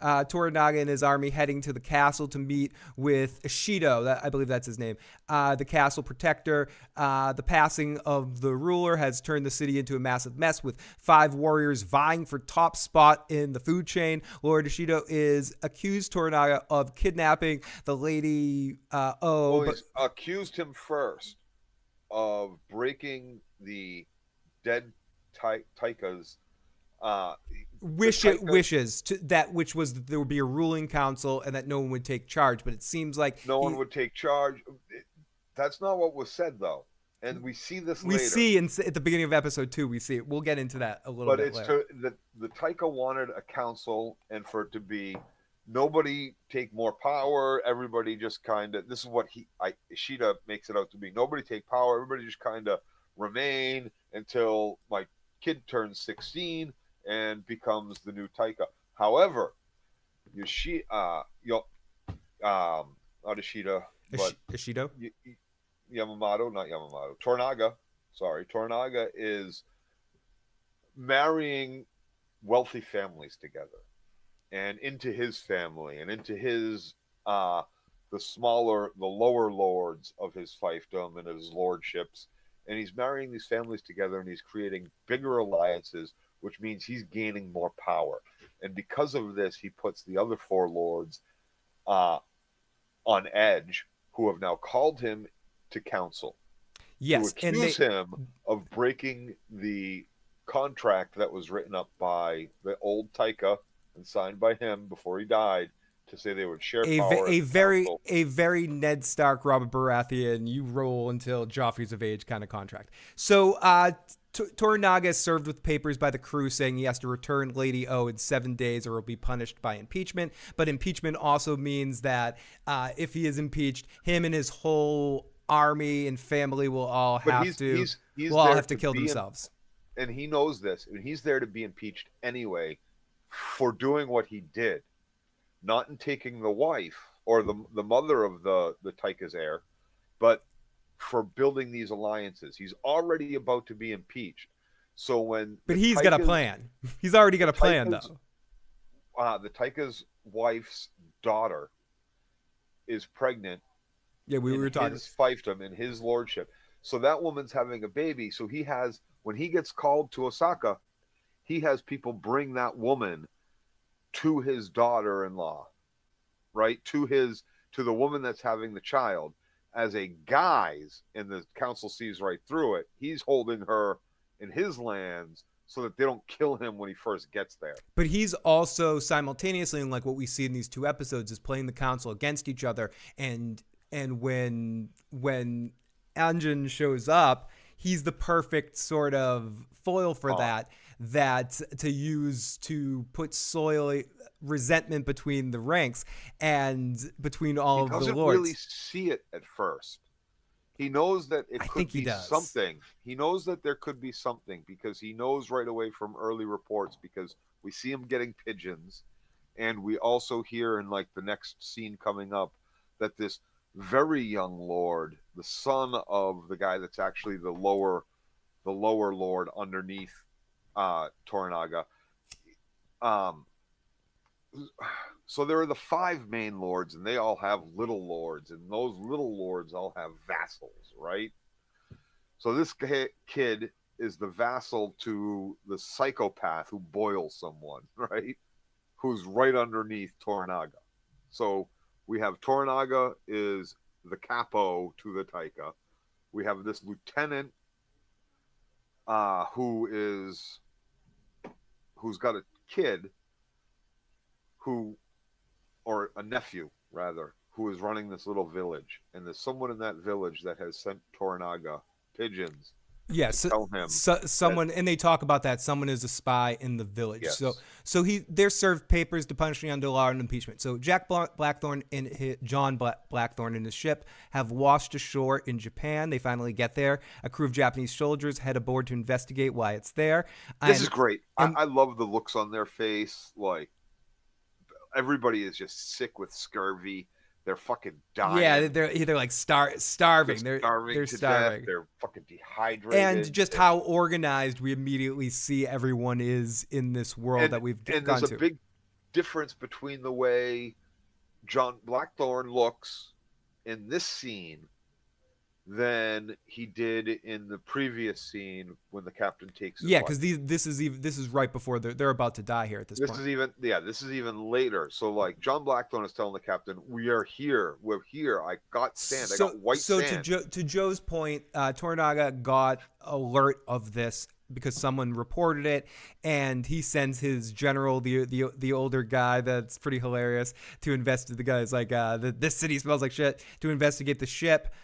Toranaga and his army heading to the castle to meet with Ishido. I believe that's his name. The castle protector. The passing of the ruler has turned the city into a massive mess, with 5 warriors vying for top spot in the food chain. Lord Ishido is accused Toranaga of kidnapping the lady. He's accused him first of breaking the dead Taika's wishes to that, which was that there would be a ruling council and that no one would take charge. But it seems like no one would take charge. That's not what was said, though. And we see this later. We see at the beginning of episode 2, we see it. We'll get into that a little bit later. But the Taika wanted a council, and for it to be nobody take more power, everybody just kind of, this is what Ishida makes it out to be. Nobody take power, everybody just kind of remain until my kid turns 16 and becomes the new Taika. However, not Ishida, but Ishido? Toranaga, sorry, Toranaga is marrying wealthy families together and into his family and into his uh the lower lords of his fiefdom and his lordships, and he's marrying these families together and he's creating bigger alliances, which means he's gaining more power. And because of this, he puts the other four lords uh on edge, who have now called him to council to Yes, and accuse him of breaking the contract that was written up by the old Taika and signed by him before he died, to say they would share power as a council. a very Ned Stark, Robert Baratheon, you roll until Joffrey's of age kind of contract. So Toranaga is served with papers by the crew saying he has to return Lady O in 7 days or will be punished by impeachment. But impeachment also means that if he is impeached, him and his whole army and family will all have to kill themselves. And he knows this, and he's there to be impeached anyway for doing what he did, not in taking the wife or the mother of the Taika's heir, but for building these alliances. He's already about to be impeached. So but he's got a plan. He's already got a plan, though. The Taika's wife's daughter is pregnant. Yeah, we were talking his fiefdom in his lordship. So that woman's having a baby. So he has, when he gets called to Osaka, he has people bring that woman to his daughter-in-law, right? To the woman that's having the child as a guise, and the council sees right through it. He's holding her in his lands so that they don't kill him when he first gets there. But he's also simultaneously, and like what we see in these two episodes, is playing the council against each other. And when Anjin shows up, he's the perfect sort of foil for that to use to put resentment between the ranks and between all of the lords. He doesn't really see it at first. He knows that it could be something. He knows that there could be something, because he knows right away from early reports, because we see him getting pigeons, and we also hear in like the next scene coming up that this very young lord, the son of the guy that's actually the lower lord underneath Toranaga. So there are the five main lords, and they all have little lords, and those little lords all have vassals, right? So this kid is the vassal to the psychopath who boils someone, right? Who's right underneath Toranaga. So we have Toranaga is the capo to the Taika. We have this lieutenant who's got a kid or a nephew rather, who is running this little village, and there's someone in that village that has sent Toranaga pigeons. Yes, someone, and they talk about that. Someone is a spy in the village. Yes. So they're served papers to punish him under law and impeachment. So Jack Blackthorne and John Blackthorne and his ship have washed ashore in Japan. They finally get there. A crew of Japanese soldiers head aboard to investigate why it's there. This is great. I love the looks on their face. Like, everybody is just sick with scurvy. They're fucking dying. Yeah, they're either like starving. They're starving. Death. They're fucking dehydrated. And just how organized we immediately see everyone is in this world that we've gone to. And there's a big difference between the way John Blackthorne looks in this scene than he did in the previous scene when the captain takes his wife. Because this is right before they're about to die here at this point. This is even later. So like John Blackthorne is telling the captain, we're here. I got sand. I got white sand. So to Joe's point, Toranaga got alert of this because someone reported it, and he sends his general, the older guy that's pretty hilarious, to investigate. The guy's like, this city smells like shit, to investigate the ship.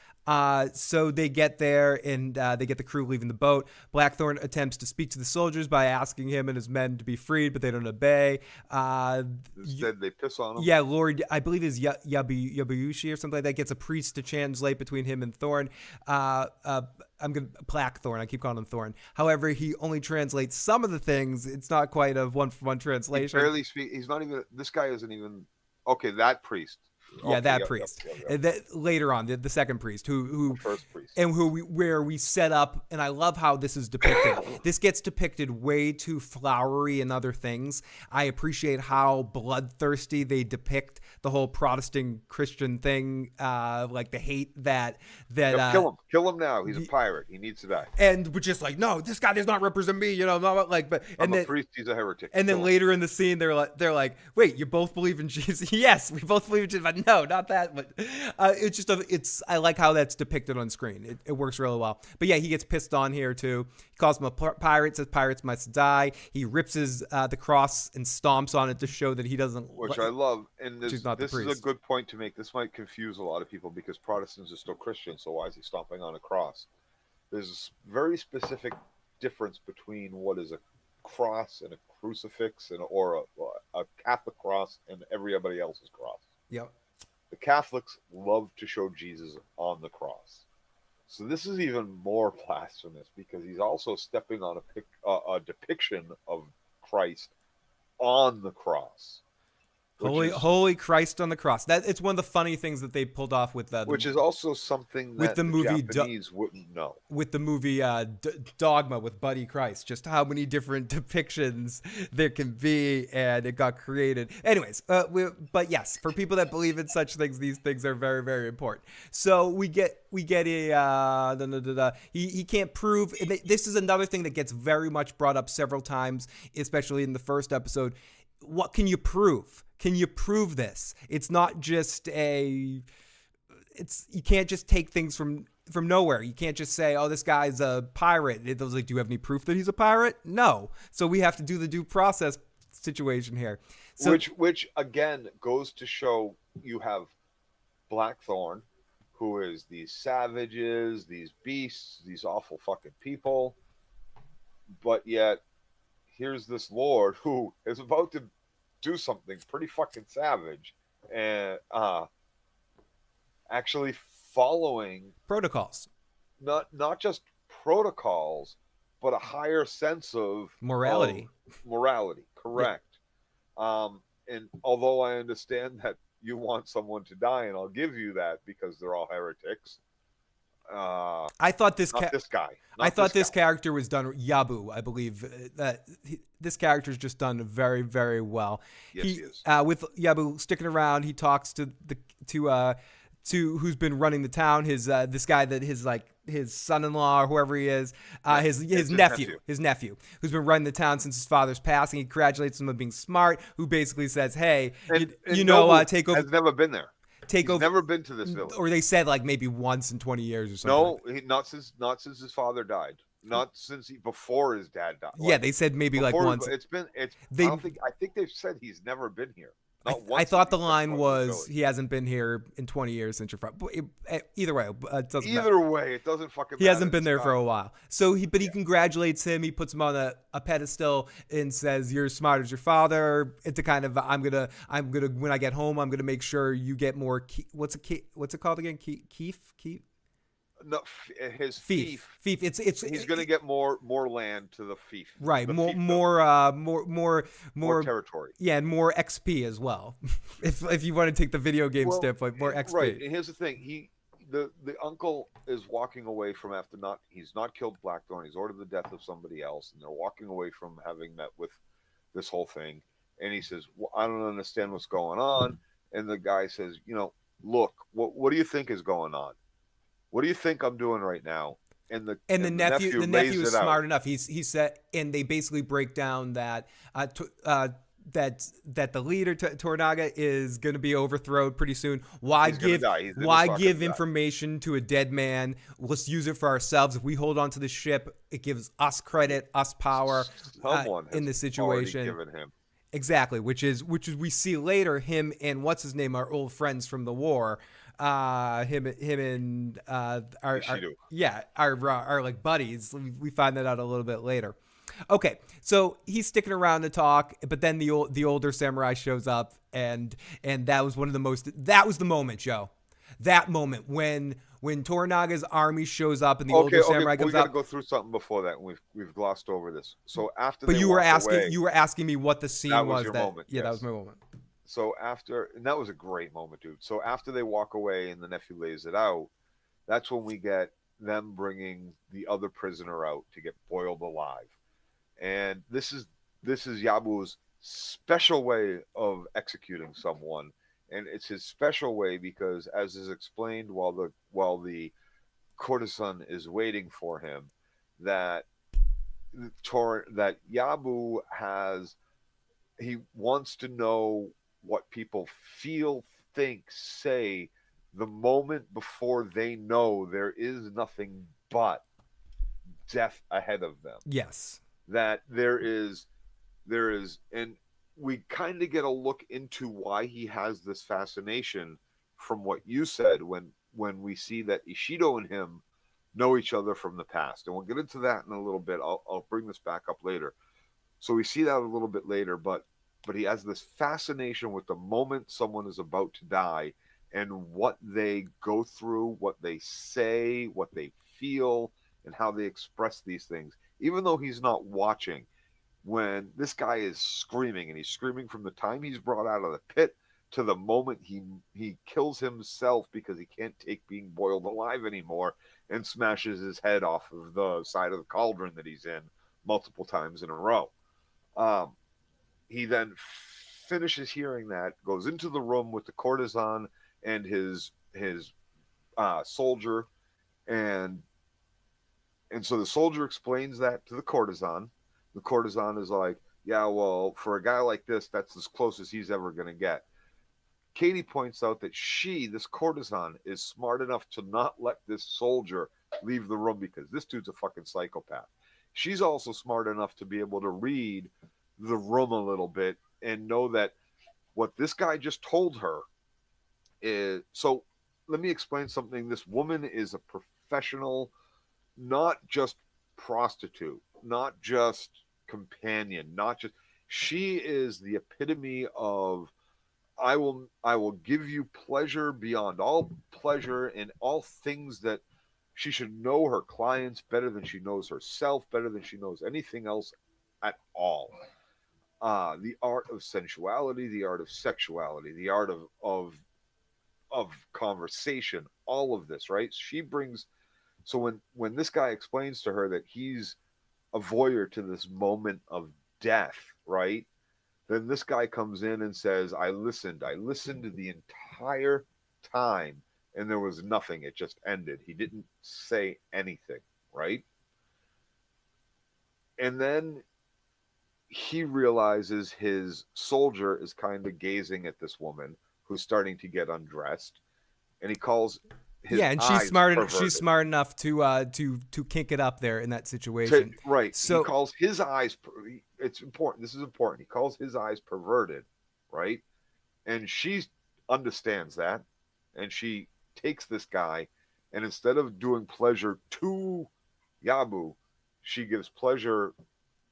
So they get there, and they get the crew leaving the boat. Blackthorne attempts to speak to the soldiers by asking him and his men to be freed, but they don't obey. Instead, they piss on him. Yeah, Lord, I believe is Yabuyushi or something like that, gets a priest to translate between him and Thorne. Blackthorne. I keep calling him Thorne. However, he only translates some of the things. It's not quite a one-for-one translation. He barely speaks. He's not even. This guy isn't even. Okay, that priest. Yeah, Okay, that yep, priest. yep, yep, yep. And that, later on, the second priest, who The first priest. and where we set up, and I love how this is depicted. This gets depicted way too flowery in other things. I appreciate how bloodthirsty they depict the whole Protestant Christian thing, like the hate that Yep, kill him now. He's a pirate. He needs to die. and we're just like, no, this guy does not represent me, not like, but I'm a priest. He's a heretic. and then later in the scene, they're like, wait, you both believe in Jesus? Yes, we both believe in Jesus, but no, not that. But it's just I like how that's depicted on screen. It works really well. But yeah, he gets pissed on here too. He calls him a pirate, says pirates must die. He rips the cross and stomps on it to show that he doesn't. Which I love. And this is priest. a good point to make. This might confuse a lot of people because Protestants are still Christians. So why is he stomping on a cross? There's a very specific difference between what is a cross and a crucifix or a Catholic cross and everybody else's cross. Yep. The Catholics love to show Jesus on the cross. So this is even more blasphemous because he's also stepping on a depiction of Christ on the cross. Holy Christ on the cross. That it's one of the funny things that they pulled off with which is also something that with the movie Japanese wouldn't know. With the movie Dogma with Buddy Christ, just how many different depictions there can be, and it got created. Anyways, but yes, for people that believe in such things, these things are very, very important. So we get a he can't prove. This is another thing that gets very much brought up several times, especially in the first episode. What can you prove? Can you prove this? It's not just you can't just take things from nowhere. You can't just say, oh, this guy's a pirate. It was like, do you have any proof that he's a pirate? No. So we have to do the due process situation here. So, which again goes to show you have Blackthorn, who is these savages, these beasts, these awful fucking people. But yet here's this lord who is about to do something pretty fucking savage and actually following protocols, not just protocols, but a higher sense of morality. Correct. Yeah. And although I understand that you want someone to die, and I'll give you that because they're all heretics. I thought this character was done. Yabu, I believe that this character is just done very, very well. Yes, he is. With Yabu sticking around, he talks to who's been running the town. This guy that his son-in-law or whoever he is, his nephew, who's been running the town since his father's passing. He congratulates him on being smart. Who basically says, "Hey, take over." Has never been there. He's never been to this village. Or they said like maybe once in 20 years or something. No, not since his father died. Not since before his dad died. Yeah, they said maybe like once. I think they've said he's never been here. I thought the line was he hasn't been here in 20 years since your father. Either way, it doesn't matter. Either way, it doesn't fucking matter. He hasn't been there for a while. So he congratulates him. He puts him on a pedestal and says, "You're as smart as your father." It's a kind of I'm gonna when I get home, I'm gonna make sure you get more. What's it called again? Keef. No, his fief. He's going to get more land to the fief. Right, more territory. Yeah, and more XP as well. if you want to take the video game standpoint, more XP. Right. And here's the thing: the uncle is walking away from he's not killed Blackthorn. He's ordered the death of somebody else, and they're walking away from having met with this whole thing. And he says, well, "I don't understand what's going on." And the guy says, "Look, what do you think is going on? What do you think I'm doing right now?" And the nephew is smart enough. He said, and they basically break down that that the leader Toranaga is going to be overthrown pretty soon. Why give information to a dead man? Let's use it for ourselves. If we hold on to the ship, it gives us credit, us power in the situation. Given him. Exactly, which is we see later him and what's his name, our old friends from the war. Him and our like buddies. We find that out a little bit later. Okay, so he's sticking around to talk, but then the older samurai shows up, and that was that was the moment, Joe. That moment when Toranaga's army shows up and the older samurai comes up. We got to go through something before that. We've glossed over this. So after, but you were asking me what the scene was. That was your moment. Yeah, yes. That was my moment. So after, and that was a great moment, dude. So after they walk away and the nephew lays it out, that's when we get them bringing the other prisoner out to get boiled alive. And this is Yabu's special way of executing someone, and it's his special way because, as is explained while the courtesan is waiting for him, that that Yabu has he wants to know what people feel, think, say the moment before they know there is nothing but death ahead of them. Yes. That there is and we kind of get a look into why he has this fascination from what you said when we see that Ishido and him know each other from the past, and we'll get into that in a little bit. I'll bring this back up later. So we see that a little bit later, but he has this fascination with the moment someone is about to die and what they go through, what they say, what they feel, and how they express these things. Even though he's not watching, when this guy is screaming, and he's screaming from the time he's brought out of the pit to the moment he kills himself because he can't take being boiled alive anymore, and smashes his head off of the side of the cauldron that he's in multiple times in a row. Um, he then finishes hearing that, goes into the room with the courtesan and his soldier, and so the soldier explains that to the courtesan. The courtesan is like, "Yeah, well, for a guy like this, that's as close as he's ever going to get." Katie points out that this courtesan, is smart enough to not let this soldier leave the room because this dude's a fucking psychopath. She's also smart enough to be able to read the room a little bit and know that what this guy just told her is. So let me explain something. This woman is a professional, not just prostitute, not just companion, not just. She is the epitome of I will give you pleasure beyond all pleasure in all things that she should know her clients better than she knows herself, better than she knows anything else at all. The art of sensuality, the art of sexuality, the art of conversation, all of this, right? She brings. So when this guy explains to her that he's a voyeur to this moment of death, right? Then this guy comes in and says, I listened the entire time, and there was nothing. It just ended. He didn't say anything, right? And then he realizes his soldier is kind of gazing at this woman who's starting to get undressed, and he calls his Yeah, and eyes she's perverted. smart enough to kink it up there in that situation. Right, he So calls his eyes. It's important. This is important. He calls his eyes perverted, right? And she understands that, and she takes this guy, and instead of doing pleasure to Yabu, she gives pleasure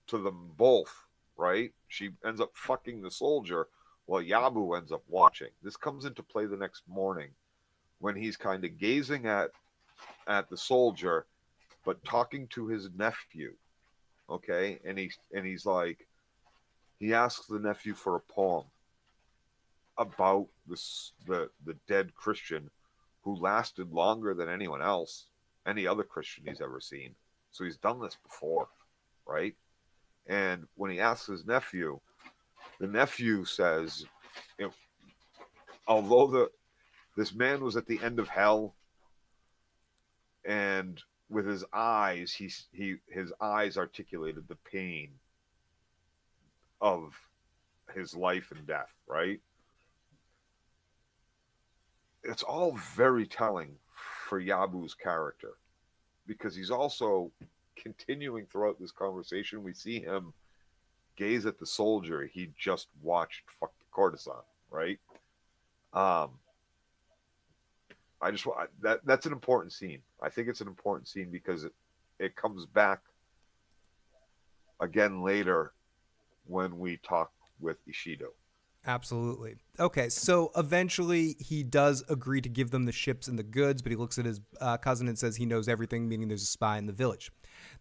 to them both, right? She ends up fucking the soldier while Yabu ends up watching. This comes into play the next morning when he's kind of gazing at the soldier but talking to his nephew, okay? And he's like, he asks the nephew for a poem about the dead Christian who lasted longer than anyone else, any other Christian he's ever seen. So he's done this before, right? And when he asks his nephew, the nephew says, you know, although this man was at the end of hell, and with his eyes, his eyes articulated the pain of his life and death, right? It's all very telling for Yabu's character because he's also continuing throughout this conversation. We see him gaze at the soldier he just watched fuck the courtesan, right? Um, I just that's an important scene. I think it's an important scene because it comes back again later when we talk with Ishido. absolutely. Okay, so eventually he does agree to give them the ships and the goods, but he looks at his cousin and says he knows everything, meaning there's a spy in the village.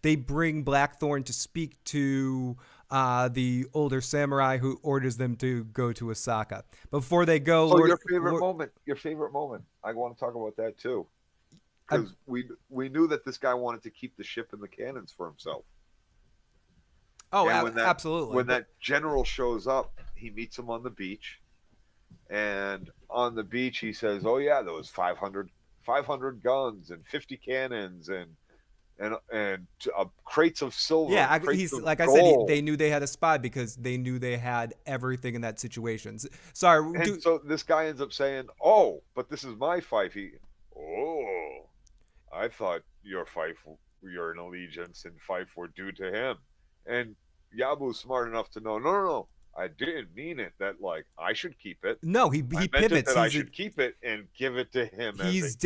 they bring Blackthorn to speak to the older samurai who orders them to go to Osaka. Before they go, Oh, your favorite moment. Your favorite moment. I want to talk about that too, because we knew that this guy wanted to keep the ship and the cannons for himself. Oh, and when that absolutely. when that general shows up, he meets him on the beach, and on the beach he says, "Oh yeah, there was 500 guns and 50 cannons and crates of silver, Yeah, crates he's of like I said, gold." they knew they had a spy because they knew they had everything in that situation. Sorry, And so this guy ends up saying, "Oh, but this is my fief." Oh, I thought your fief, your allegiance and fief were due to him. And Yabu's smart enough to know, no, I didn't mean it that like I should keep it. no, I he meant it pivots. that I should keep it and give it to him as a He's gift.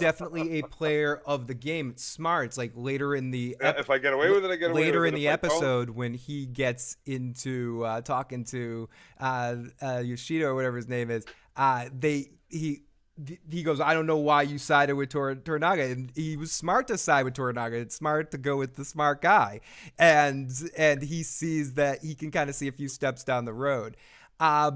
definitely a player of the game. It's smart. It's like later in the If I get away with it, I get away later with in it. the If I don't, episode when he gets into talking to Yoshida or whatever his name is, he goes, I don't know why you sided with Toranaga, and he was smart to side with Toranaga. It's smart to go with the smart guy, and he sees that he can kind of see a few steps down the road.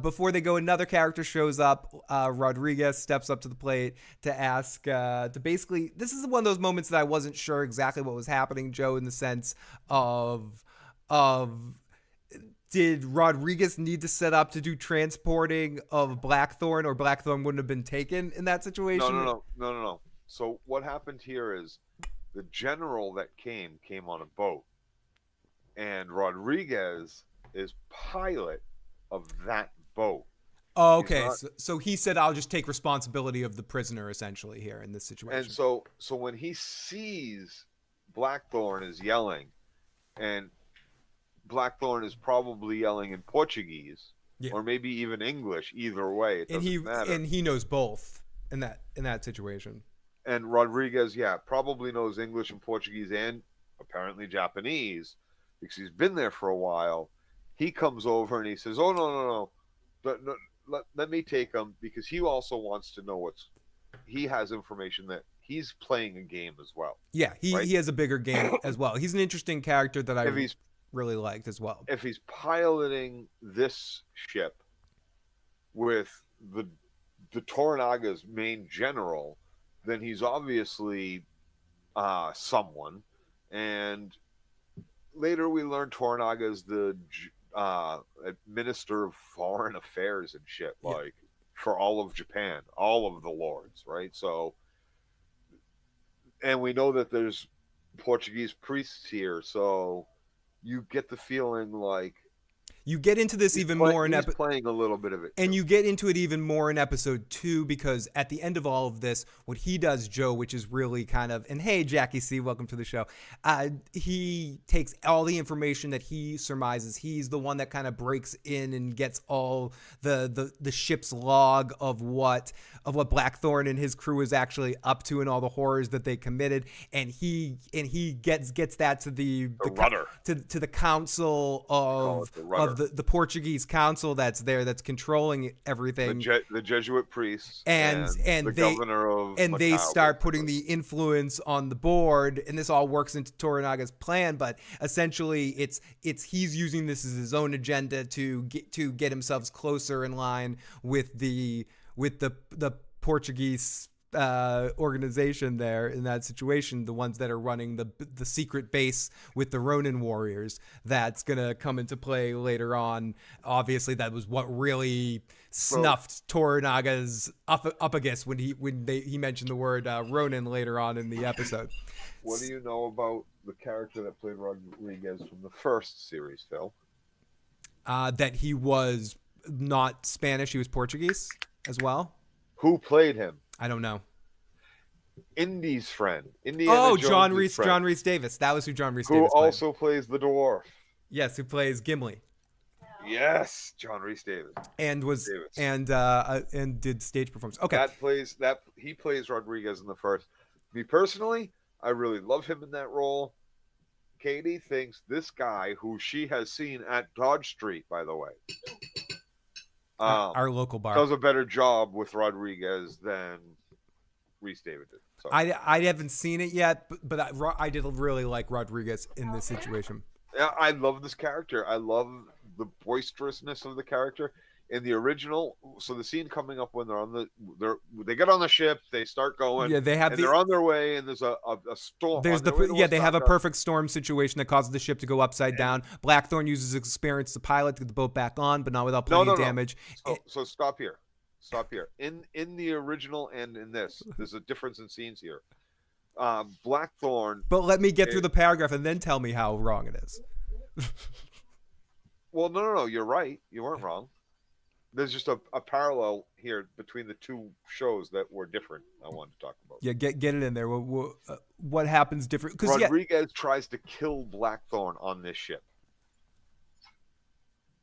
Before they go, another character shows up. Rodriguez steps up to the plate to ask, to basically, this is one of those moments that I wasn't sure exactly what was happening, Joe, in the sense of did Rodriguez need to set up to do transporting of Blackthorn, or Blackthorn wouldn't have been taken in that situation? no. So what happened here is the general that came on a boat, and Rodriguez is pilot of that boat. Oh, okay. So he said, I'll just take responsibility of the prisoner, essentially, here in this situation. And so when he sees Blackthorn is yelling, and Blackthorn is probably yelling in Portuguese, yeah, or maybe even English, either way, it doesn't matter. And he knows both in that situation. And Rodriguez, probably knows English and Portuguese and apparently Japanese because he's been there for a while. He comes over and he says, "Oh no, let me take him," because he also wants to know he has information that he's playing a game as well. Yeah, he has a bigger game as well. He's an interesting character that I really liked as well. If he's piloting this ship with the Toranaga's main general, then he's obviously someone. And later we learn Toranaga is the minister of foreign affairs and shit, like for all of Japan, all of the lords, right? So, and we know that there's Portuguese priests here, so you get the feeling like you get into this even more in playing a little bit of it, and you get into it even more in episode 2, because at the end of all of this, what he does, Joe, which is really kind of, and hey, Jackie C, welcome to the show. He takes all the information that he surmises. He's the one that kind of breaks in and gets all the ship's log of what Blackthorn and his crew is actually up to and all the horrors that they committed, and he gets that to the rudder, to the council of the Portuguese council that's there, that's controlling everything. The Jesuit priests and the governor of and Macau, they start putting the influence on the board, and this all works into Toranaga's plan. But essentially, it's he's using this as his own agenda to get himself closer in line with the Portuguese organization there in that situation, the ones that are running the secret base with the Ronin warriors. That's gonna come into play later on. Obviously, that was what really snuffed Toranaga's uppagus when he mentioned the word Ronin later on in the episode. What do you know about the character that played Rodriguez from the first series, Phil? That he was not Spanish, he was Portuguese as well. Who played him? I don't know. Indy's friend. John Rhys Davis. That was who John Rhys Davis played. Who also plays the dwarf. Yes, who plays Gimli. Yes, John Rhys Davis. And did stage performance. Okay. He plays Rodriguez in the first. Me personally, I really love him in that role. Katie thinks this guy, who she has seen at Dodge Street, by the way, our local bar, does a better job with Rodriguez than Rhys Davis did. So I haven't seen it yet, but I did really like Rodriguez in this situation. yeah, I love this character. I love the boisterousness of the character in the original. So the scene coming up when they get on the ship, they start going, Yeah, they have and they're on their way, and there's a storm. There's on their way to they have a Osaka. perfect storm situation that causes the ship to go upside down. Blackthorn uses his experience as a pilot to get the boat back on, but not without plenty of damage. So stop here. Stop here. In the original and in this, there's a difference in scenes here. Blackthorn. But let me get through the paragraph and then tell me how wrong it is. Well, no. You're right. You weren't wrong. There's just a parallel here between the two shows that were different. I wanted to talk about. Yeah, get it in there. What happens different? Because Rodriguez tries to kill Blackthorn on this ship.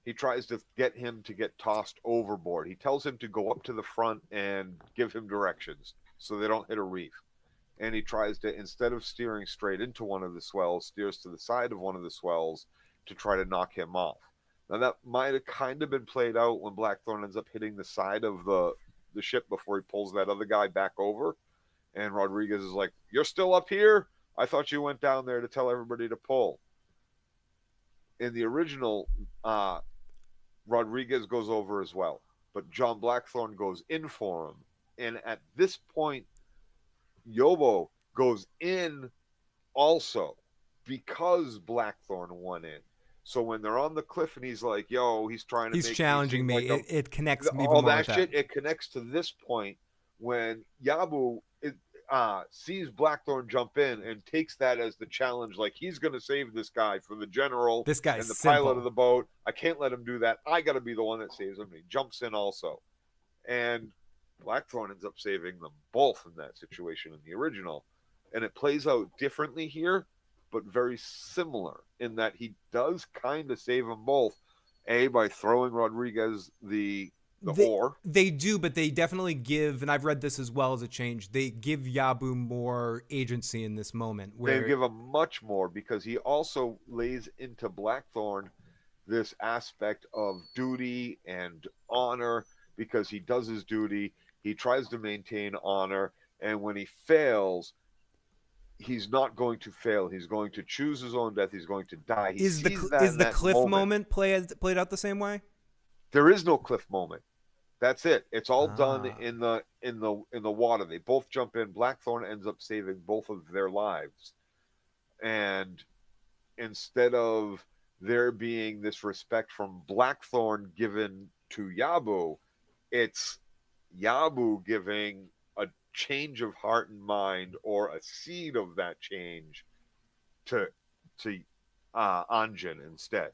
He tries to get him to get tossed overboard. He tells him to go up to the front and give him directions so they don't hit a reef. And he tries to, instead of steering straight into one of the swells, steers to the side of one of the swells to try to knock him off. Now, that might have kind of been played out when Blackthorn ends up hitting the side of the ship before he pulls that other guy back over. And Rodriguez is like, "You're still up here? I thought you went down there to tell everybody to pull." In the original, Rodriguez goes over as well. But John Blackthorn goes in for him. And at this point, Yobo goes in also because Blackthorn won in. So when they're on the cliff and he's like, "Yo," he's trying to he's challenging me. Like it connects me. All that shit. It connects to this point when Yabu sees Blackthorn jump in and takes that as the challenge. Like, he's going to save this guy for the general. This guy's and the simple. pilot of the boat. I can't let him do that. I got to be the one that saves him. And he jumps in also. And Blackthorn ends up saving them both in that situation in the original. And it plays out differently here, but very similar in that he does kind of save them both. By throwing Rodriguez the oar. They do, but they definitely give, and I've read this as well as a change, they give Yabu more agency in this moment. They give him much more because he also lays into Blackthorn this aspect of duty and honor because he does his duty. He tries to maintain honor, and when he fails, he's not going to fail. He's going to choose his own death. He's going to die. Is the cliff moment played out the same way? There is no cliff moment. That's it. It's all done in the water. They both jump in. Blackthorn ends up saving both of their lives, and instead of there being this respect from Blackthorn given to Yabu, it's Yabu giving a change of heart and mind, or a seed of that change, to Anjin instead,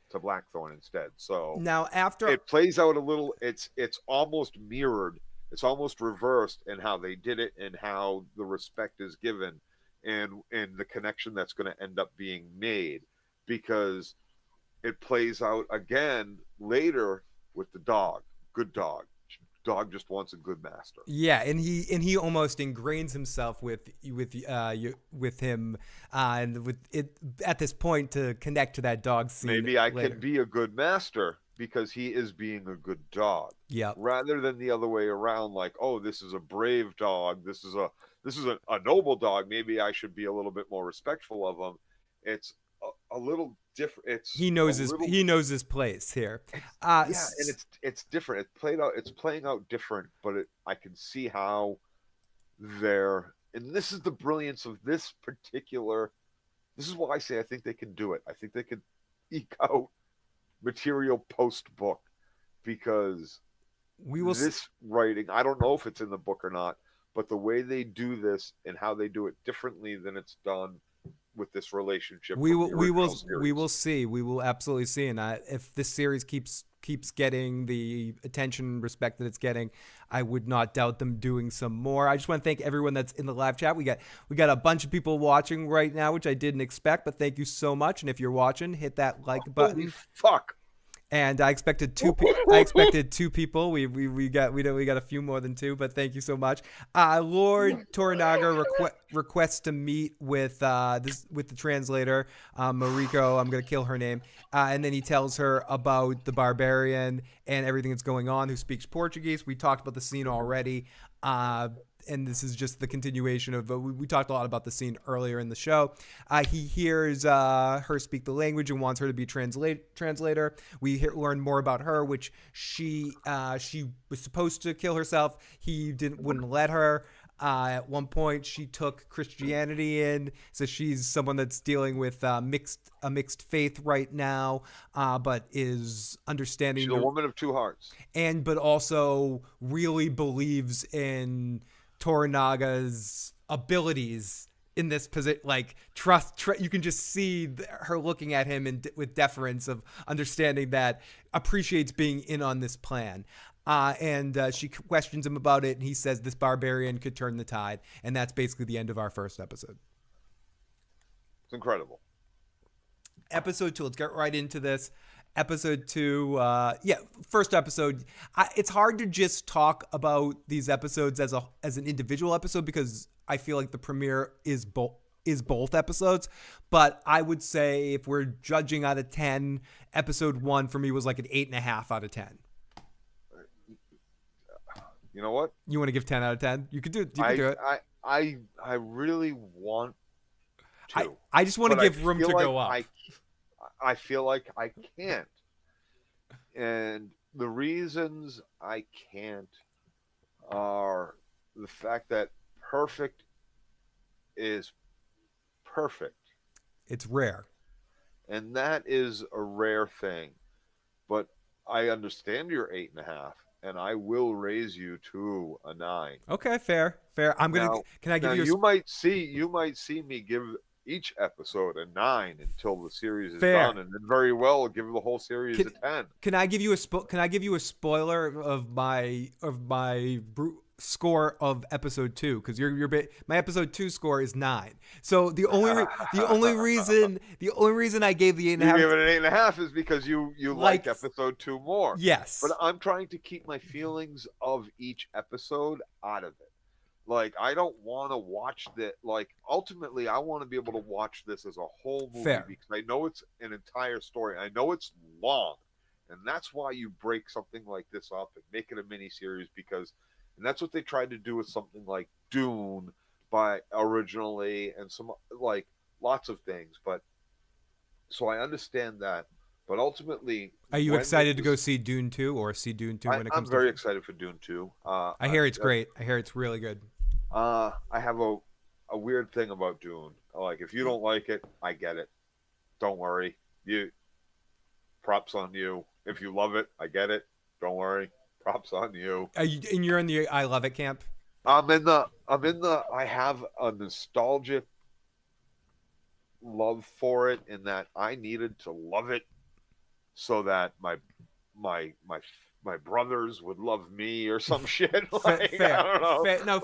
to Blackthorn instead. So now after it plays out a little, it's almost mirrored, it's almost reversed in how they did it and how the respect is given, and the connection that's going to end up being made, because it plays out again later with the dog. Good dog. Dog just wants a good master. Yeah, and he almost ingrains himself with him, and with it at this point to connect to that dog scene. Maybe I can be a good master because he is being a good dog. Yeah. Rather than the other way around, like, oh, this is a brave dog. This is a noble dog. Maybe I should be a little bit more respectful of him. It's a little different. He knows his place here. And it's different. It's playing out different, but I can see how and this is the brilliance of this particular. This is why I say I think they can do it. I think they could eke out material post book, because this writing, I don't know if it's in the book or not, but the way they do this and how they do it differently than it's done with this relationship, we will see. We will absolutely see. And if this series keeps getting the attention and respect that it's getting, I would not doubt them doing some more. I just want to thank everyone that's in the live chat. We got a bunch of people watching right now, which I didn't expect, but thank you so much. And if you're watching, hit that like button. Holy fuck. And I expected two people. We got a few more than two, but thank you so much. Lord Toranaga requests to meet with the translator, Mariko. I'm gonna kill her name, and then he tells her about the barbarian and everything that's going on, who speaks Portuguese. We talked about the scene already. And this is just the continuation of we talked a lot about the scene earlier in the show. He hears her speak the language and wants her to be translator. We learn more about her, which she was supposed to kill herself. He wouldn't let her. At one point, she took Christianity in, so she's someone that's dealing with a mixed faith right now, but is understanding. She's a woman of two hearts, but also really believes in Toranaga's abilities in this position. Like trust. You can just see her looking at him with deference of understanding that appreciates being in on this plan. And she questions him about it, and he says this barbarian could turn the tide, and that's basically the end of our first episode. It's incredible. Episode 2, let's get right into this. Episode 2, first episode. It's hard to just talk about these episodes as an individual episode because I feel like the premiere is both episodes, but I would say if we're judging out of 10, episode 1 for me was like an 8.5 out of 10. You know what? You want to give 10 out of 10? You could do it. I really want to. I just want to give room to go up. I feel like I can't. And the reasons I can't are the fact that perfect is perfect. It's rare. And that is a rare thing. But I understand your 8.5. And I will raise you to a 9. Okay, fair. I'm gonna. Can I give you? You might see me give each episode a 9 until the series is fair. done, and then very well give the whole series a 10. Can I give you a spoiler of my score of episode 2? Because my episode 2 score is 9. So the only reason I gave the 8.5. You gave it an 8.5 is because you like episode 2 more. Yes, but I'm trying to keep my feelings of each episode out of it. Like, I don't want to watch that. Like, ultimately, I want to be able to watch this as a whole movie because I know it's an entire story. I know it's long, and that's why you break something like this up and make it a miniseries and that's what they tried to do with something like Dune originally and some like lots of things. But so I understand that. But ultimately, are you excited to go see Dune 2 or see Dune 2 when it comes? I'm very excited for Dune 2. I hear it's great. I hear it's really good. I have a weird thing about Dune. Like, if you don't like it, I get it. Don't worry. Props on you. If you love it, I get it. Don't worry. Props on you. And you're in the I love it camp? I have a nostalgic love for it in that I needed to love it so that my brothers would love me or some shit. Like, fair. I don't know.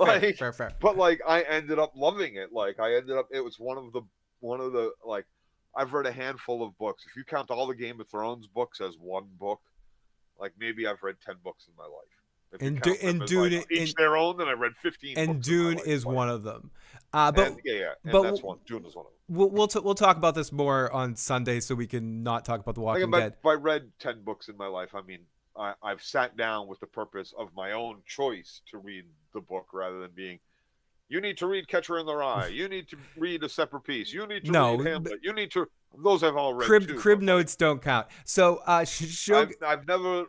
Fair. But like, I ended up loving it. Like, it was one of the like, I've read a handful of books. If you count all the Game of Thrones books as one book, like, maybe I've read 10 books in my life. And Dune, each their own, then I read 15. And Dune is one of them. But that's one. Dune is one of them. We'll talk about this more on Sunday, so we can not talk about The Walking Dead. I read 10 books in my life. I mean, I've sat down with the purpose of my own choice to read the book rather than being, you need to read Catcher in the Rye. You need to read A Separate Piece. You need to read Hamlet. You need to. Those I've all read. Crib notes don't count. So I've never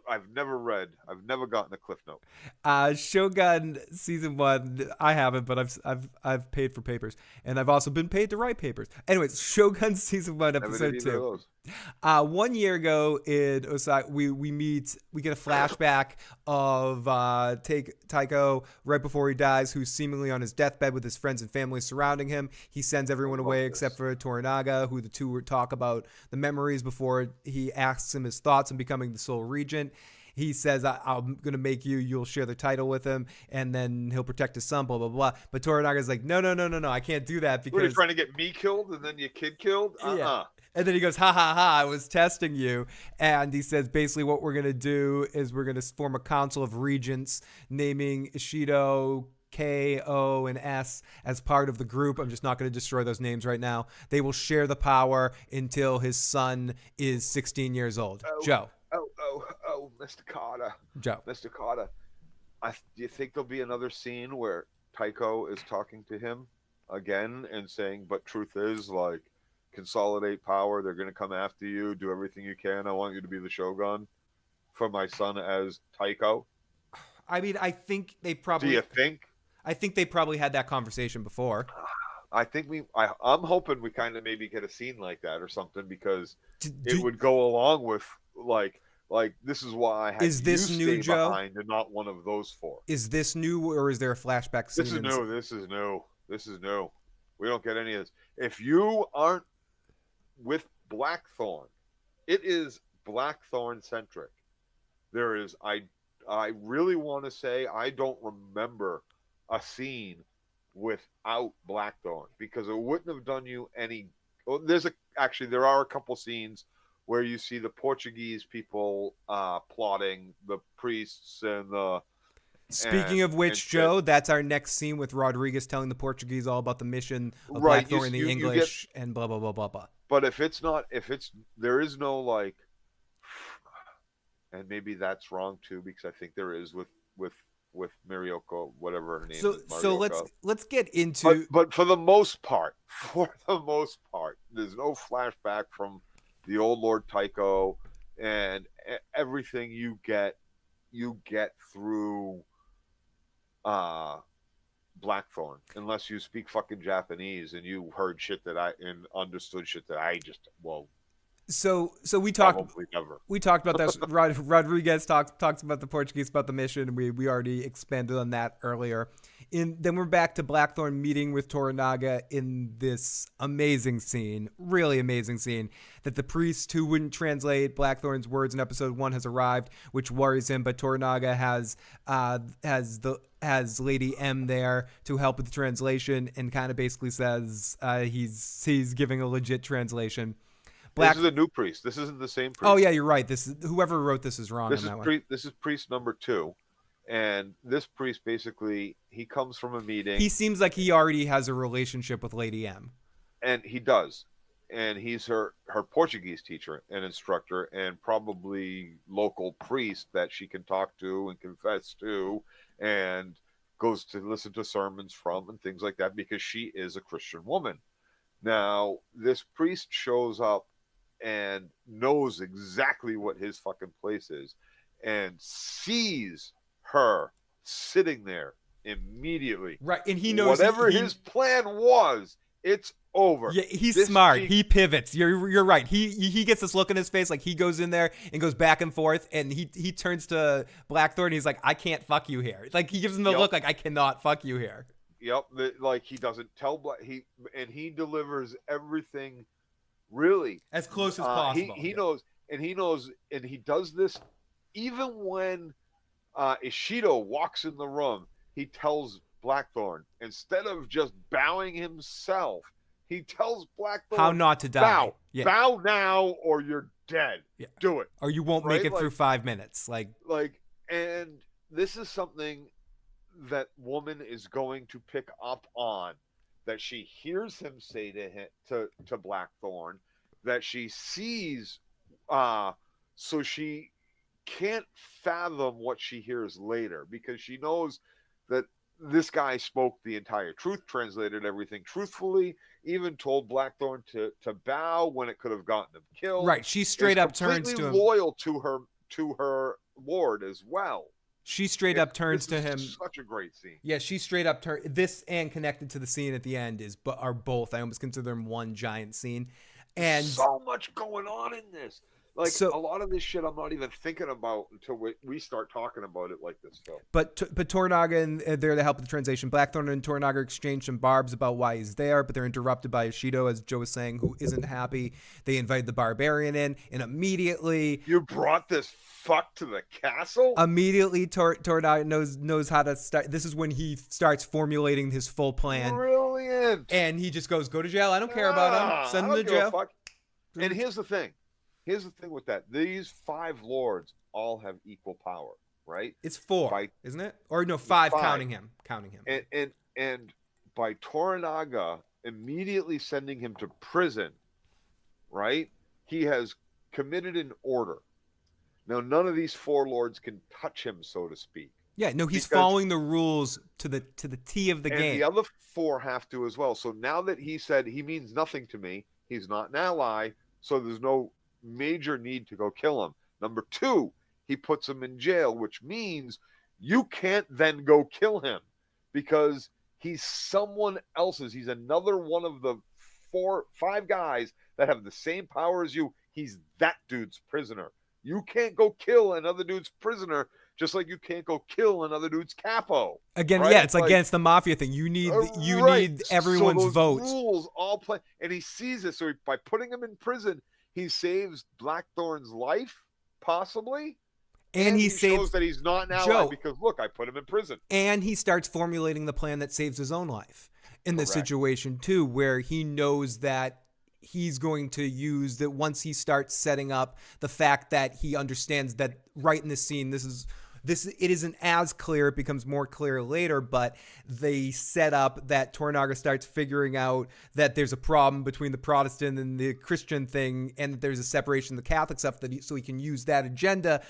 read. I've never gotten a Cliff Note. Shōgun season 1. I haven't, but I've paid for papers, and I've also been paid to write papers. Anyways, Shōgun season 1 episode 2. 1 year ago in Osaka, we get a flashback of Taiko right before he dies, who's seemingly on his deathbed with his friends and family surrounding him. He sends everyone away except for Toranaga, who the two talk about the memories before he asks him his thoughts on becoming the sole regent. He says, I'm going to make you'll share the title with him, and then he'll protect his son, blah, blah, blah. But Toranaga's like, no, I can't do that because... What, are you trying to get me killed and then your kid killed? Yeah. And then he goes, ha, ha, ha, I was testing you. And he says, basically what we're going to do is we're going to form a council of regents, naming Ishido, K, O, and S as part of the group. I'm just not going to destroy those names right now. They will share the power until his son is 16 years old. Joe. Oh, Mr. Carter. Joe. Mr. Carter. Do you think there'll be another scene where Tycho is talking to him again and saying, "But truth is, like, consolidate power. They're going to come after you. Do everything you can. I want you to be the Shogun for my son as Tycho." I mean, Do you think? I think they probably had that conversation before. I think I'm hoping we kind of maybe get a scene like that or something, because Do, it do, would go along with like this is why I had is you this new, stay Joe? behind and not one of those four. Is this new, or is there a flashback scene? This is new. This is new. This is new. We don't get any of this. If you aren't with Blackthorn, it is Blackthorn centric. There is I really want to say I don't remember a scene without Blackthorn, because it wouldn't have done you any. Well, there are a couple scenes where you see the Portuguese people plotting the priests and the. Speaking of which, Joe, that's our next scene with Rodriguez telling the Portuguese all about the mission of Right, Blackthorn in the English and blah blah blah blah blah. But if there is no like, and maybe that's wrong too, because I think there is with Marioko, whatever her name is. So let's get into. But for the most part, there's no flashback from the old Lord Tycho, and everything you get through Blackthorn, unless you speak fucking Japanese and you heard shit and understood shit that I just So we talked never. We talked about that. Rodriguez talks about the Portuguese, about the mission. We already expanded on that earlier. Then we're back to Blackthorn meeting with Toranaga in this amazing scene, really amazing scene, that the priest who wouldn't translate Blackthorn's words in episode 1 has arrived, which worries him. But Toranaga has Lady M there to help with the translation, and kind of basically says he's giving a legit translation. This is a new priest. This isn't the same priest. Oh yeah, you're right. Whoever wrote this is wrong. This is priest number 2, and this priest basically he comes from a meeting. He seems like he already has a relationship with Lady M, and he does, and he's her Portuguese teacher and instructor, and probably local priest that she can talk to and confess to, and goes to listen to sermons from and things like that, because she is a Christian woman. Now this priest shows up and knows exactly what his fucking place is, and sees her sitting there immediately. Right, and he knows whatever his plan was, it's over. Yeah, he's smart. He pivots. You're right. He gets this look in his face, like he goes in there and goes back and forth, and he turns to Blackthorn and he's like, "I can't fuck you here." Like he gives him the look like, "I cannot fuck you here." Yep, like he doesn't tell he delivers everything. Really, as close as possible. He knows, and he does this even when Ishido walks in the room. He tells Blackthorn, instead of just bowing himself, he tells Blackthorn how not to die. Bow now, or you're dead. Yeah. Do it, or you won't make it through 5 minutes. And this is something that woman is going to pick up on. That she hears him say to Blackthorn, that she sees, so she can't fathom what she hears later, because she knows that this guy spoke the entire truth, translated everything truthfully, even told Blackthorn to bow when it could have gotten him killed. Right, she straight up turns to him, loyal to her lord as well. She straight up turns to him. Such a great scene. Yeah, she straight up this and connected to the scene at the end are both. I almost consider them one giant scene. And so much going on in this. A lot of this shit I'm not even thinking about until we start talking about it like this, Phil. But Toranaga and they're to help with the translation. Blackthorn and Toranaga exchange some barbs about why he's there, but they're interrupted by Ishido, as Joe was saying, who isn't happy. They invite the barbarian in, and immediately... You brought this fuck to the castle? Immediately, Toranaga knows how to start. This is when he starts formulating his full plan. Brilliant. And he just goes, go to jail. I don't care about him. Send him to jail. Fuck. And here's the thing with that. These 5 lords all have equal power, right? It's 4, isn't it? Or no, 5 counting him. And by Toranaga immediately sending him to prison, right? He has committed an order. Now, none of these 4 lords can touch him, so to speak. Yeah, no, he's Because following the rules to the T of the and game. the other four have to as well. So now that he said he means nothing to me, he's not an ally, so there's no major need to go kill him. Number two, he puts him in jail, which means you can't then go kill him because he's someone else's. He's another one of the 5 guys that have the same power as you. He's that dude's prisoner. You can't go kill another dude's prisoner, just like you can't go kill another dude's capo. Again, right? yeah, it's like against the mafia thing. You need everyone's so those vote. Rules all play, and he sees it. So by putting him in prison, he saves Blackthorn's life, possibly, and he saves shows that he's not an ally Joe, because look, I put him in prison. And he starts formulating the plan that saves his own life in this situation too, where he knows that he's going to use that once he starts setting up the fact that he understands that right in this scene, it isn't as clear. It becomes more clear later, but they set up that Toranaga starts figuring out that there's a problem between the Protestant and the Christian thing, and that there's a separation of the Catholic stuff, so he can use that agenda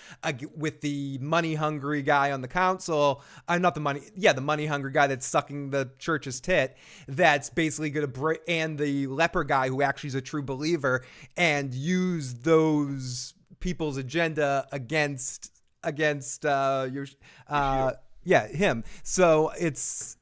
with the money-hungry guy on the council. The money-hungry guy that's sucking the church's tit, that's basically going to break, and the leper guy who actually is a true believer, and use those people's agenda against him. So it's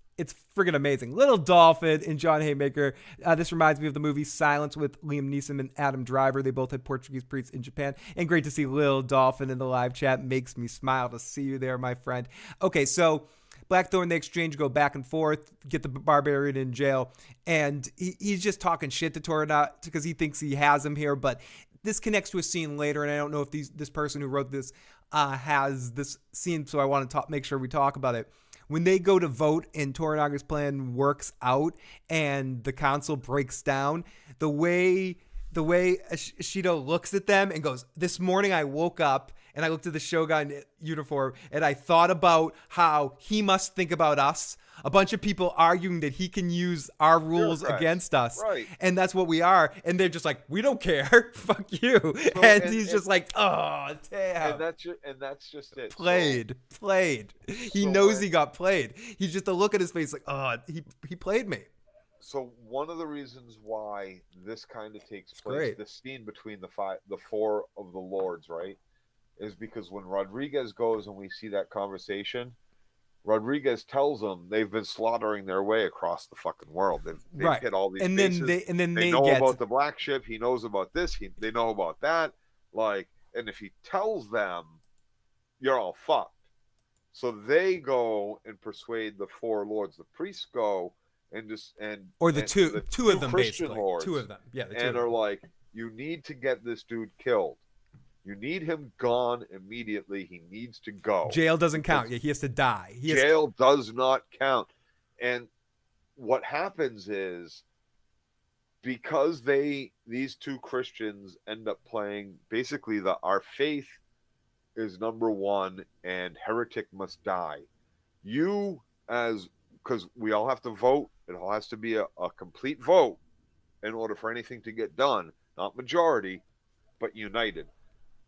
friggin' amazing. Little Dolphin and John Haymaker. This reminds me of the movie Silence with Liam Neeson and Adam Driver. They both had Portuguese priests in Japan. And great to see Little Dolphin in the live chat. Makes me smile to see you there, my friend. Okay, so Blackthorn, they exchange, go back and forth, get the barbarian in jail, and he's just talking shit to Toranaga because he thinks he has him here, but this connects to a scene later, and I don't know if this person who wrote this has this scene, so I want to make sure we talk about it. When they go to vote and Toranaga's plan works out and the council breaks down, the way Ishido looks at them and goes, "This morning I woke up and I looked at the Shōgun uniform and I thought about how he must think about us. A bunch of people arguing that he can use our rules against us. Right. And that's what we are." And they're just like, "We don't care. Fuck you." So, and he's just like, "Oh, damn." And that's just it. Played. He knows he got played. He's just a look at his face like, "Oh, he played me." So one of the reasons why this kind of takes place, the scene between the 4 of the lords, right, is because when Rodriguez goes and we see that conversation, Rodriguez tells them they've been slaughtering their way across the fucking world. They've hit all these bases. They know about the black ship. He knows about this. They know about that. And if he tells them, you're all fucked. So they go and persuade the 4 lords. The priests go two of them, Christian basically. Lords, 2 of them. Yeah, and are like, you need to get this dude killed. You need him gone immediately. He needs to go. Jail doesn't count. He has to die. Jail does not count. And what happens is, because these 2 Christians end up playing basically our faith is number 1 and heretic must die. Because we all have to vote. It all has to be a complete vote in order for anything to get done. Not majority, but united.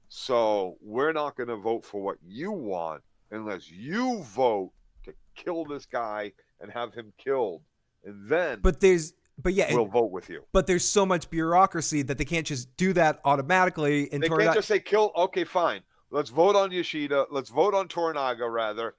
So we're not going to vote for what you want unless you vote to kill this guy and have him killed. And then we'll vote with you. But there's so much bureaucracy that they can't just do that automatically. And they can't just say kill. Okay, fine. Let's vote on Yoshida. Let's vote on Toranaga, rather.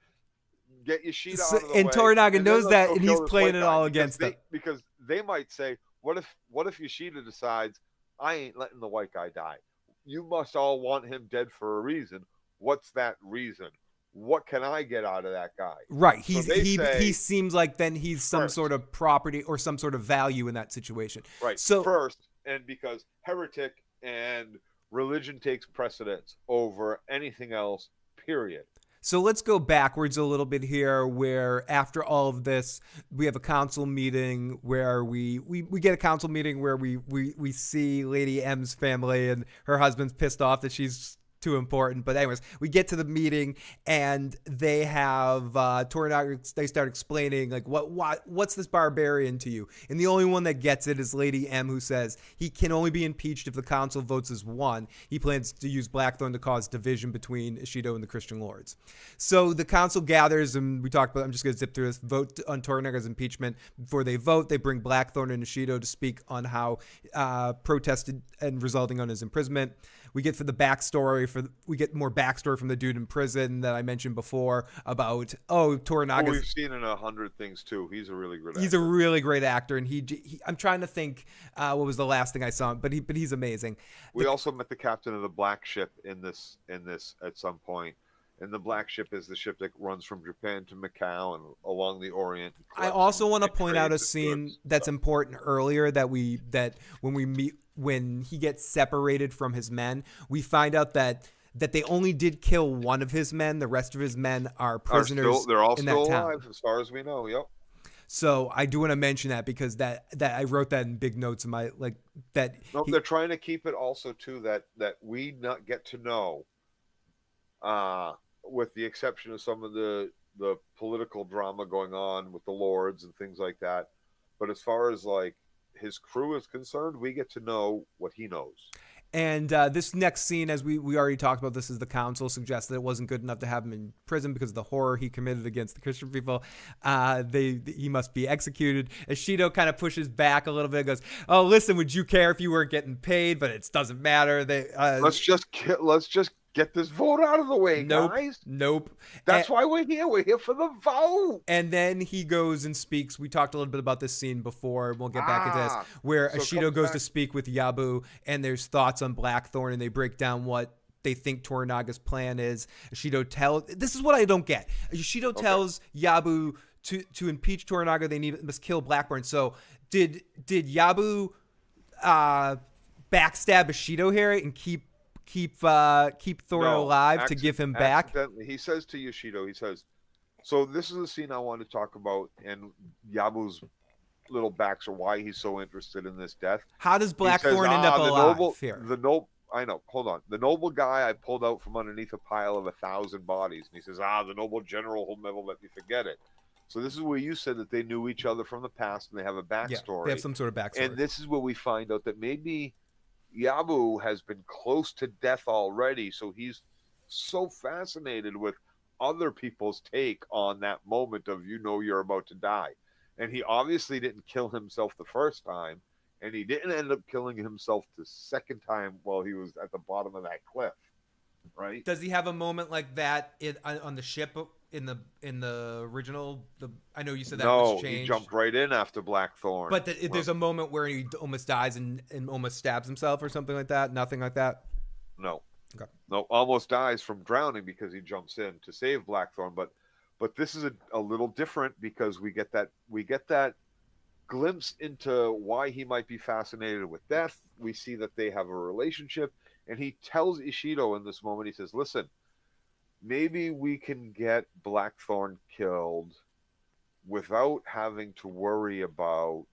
Get Yoshida out of the way. And Toranaga knows that, and he's playing it all against them. Because they might say, what if Yoshida decides, I ain't letting the white guy die? You must all want him dead for a reason. What's that reason? What can I get out of that guy? Right. He seems like then he's some sort of property or some sort of value in that situation. Right. So first, and because heretic and religion takes precedence over anything else, period. So let's go backwards a little bit here, where after all of this, we have a council meeting where we get a council meeting where we see Lady M's family, and her husband's pissed off that she's too important. But anyways, we get to the meeting and they have Toranaga. They start explaining like what's this barbarian to you, and the only one that gets it is Lady M, who says he can only be impeached if the council votes as one. He plans to use Blackthorn to cause division between Ishido and the Christian lords. So the council gathers, and we talked about. I'm just going to zip through this. Vote on Toranaga's impeachment. Before they vote, they bring Blackthorn and Ishido to speak on how protested and resulting on his imprisonment. We get we get more backstory from the dude in prison that I mentioned before about Toranaga. We've seen in 100 things too. He's a really good actor. He's a really great actor, and he I'm trying to think what was the last thing I saw him, but he's amazing. We also met the captain of the black ship in this at some point. And the black ship is the ship that runs from Japan to Macau and along the Orient. I also want to point out a scene that's important earlier that when he gets separated from his men, we find out that they only did kill one of his men. The rest of his men are prisoners. They're all in still that alive, town. as far as we know. Yep. So I do want to mention that because that I wrote that in big notes in my that. No, they're trying to keep it also too that we not get to know. With the exception of some of the political drama going on with the lords and things like that. But as far as like his crew is concerned, we get to know what he knows. And this next scene, as we already talked about, this is the council suggests that it wasn't good enough to have him in prison because of the horror he committed against the Christian people. He must be executed. Ishido kind of pushes back a little bit and goes, "Oh, listen, would you care if you weren't getting paid? But it doesn't matter. Let's just get this vote out of the way, guys. Nope. That's why we're here. We're here for the vote." And then he goes and speaks. We talked a little bit about this scene before. We'll get back into this. Where Ishido goes to speak with Yabu, and there's thoughts on Blackthorn, and they break down what they think Toranaga's plan is. This is what I don't get. Ishido tells Yabu to impeach Toranaga, they must kill Blackthorn. So did Yabu backstab Ishido here and keep Thorn alive to give him back? He says to Yoshido, he says, so this is the scene I want to talk about, and Yabu's little backstory, why he's so interested in this death. How does Blackthorn end up alive here? I know, hold on. The noble guy I pulled out from underneath a pile of 1,000 bodies. And he says, the noble general will never let me forget it. So this is where you said that they knew each other from the past and they have a backstory. Yeah, they have some sort of backstory. And this is where we find out that maybe Yabu has been close to death already, so he's so fascinated with other people's take on that moment of you're about to die. And he obviously didn't kill himself the first time, and he didn't end up killing himself the second time while he was at the bottom of that cliff, right? Does he have a moment like that on the ship in the original? I know you said that was changed. No, he jumped right in after Blackthorn. But there's a moment where he almost dies and almost stabs himself or something like that? Nothing like that? No. Okay. No, almost dies from drowning because he jumps in to save Blackthorn. But this is a little different because we get that glimpse into why he might be fascinated with death. We see that they have a relationship, and he tells Ishido in this moment, he says, listen, maybe we can get Blackthorn killed without having to worry about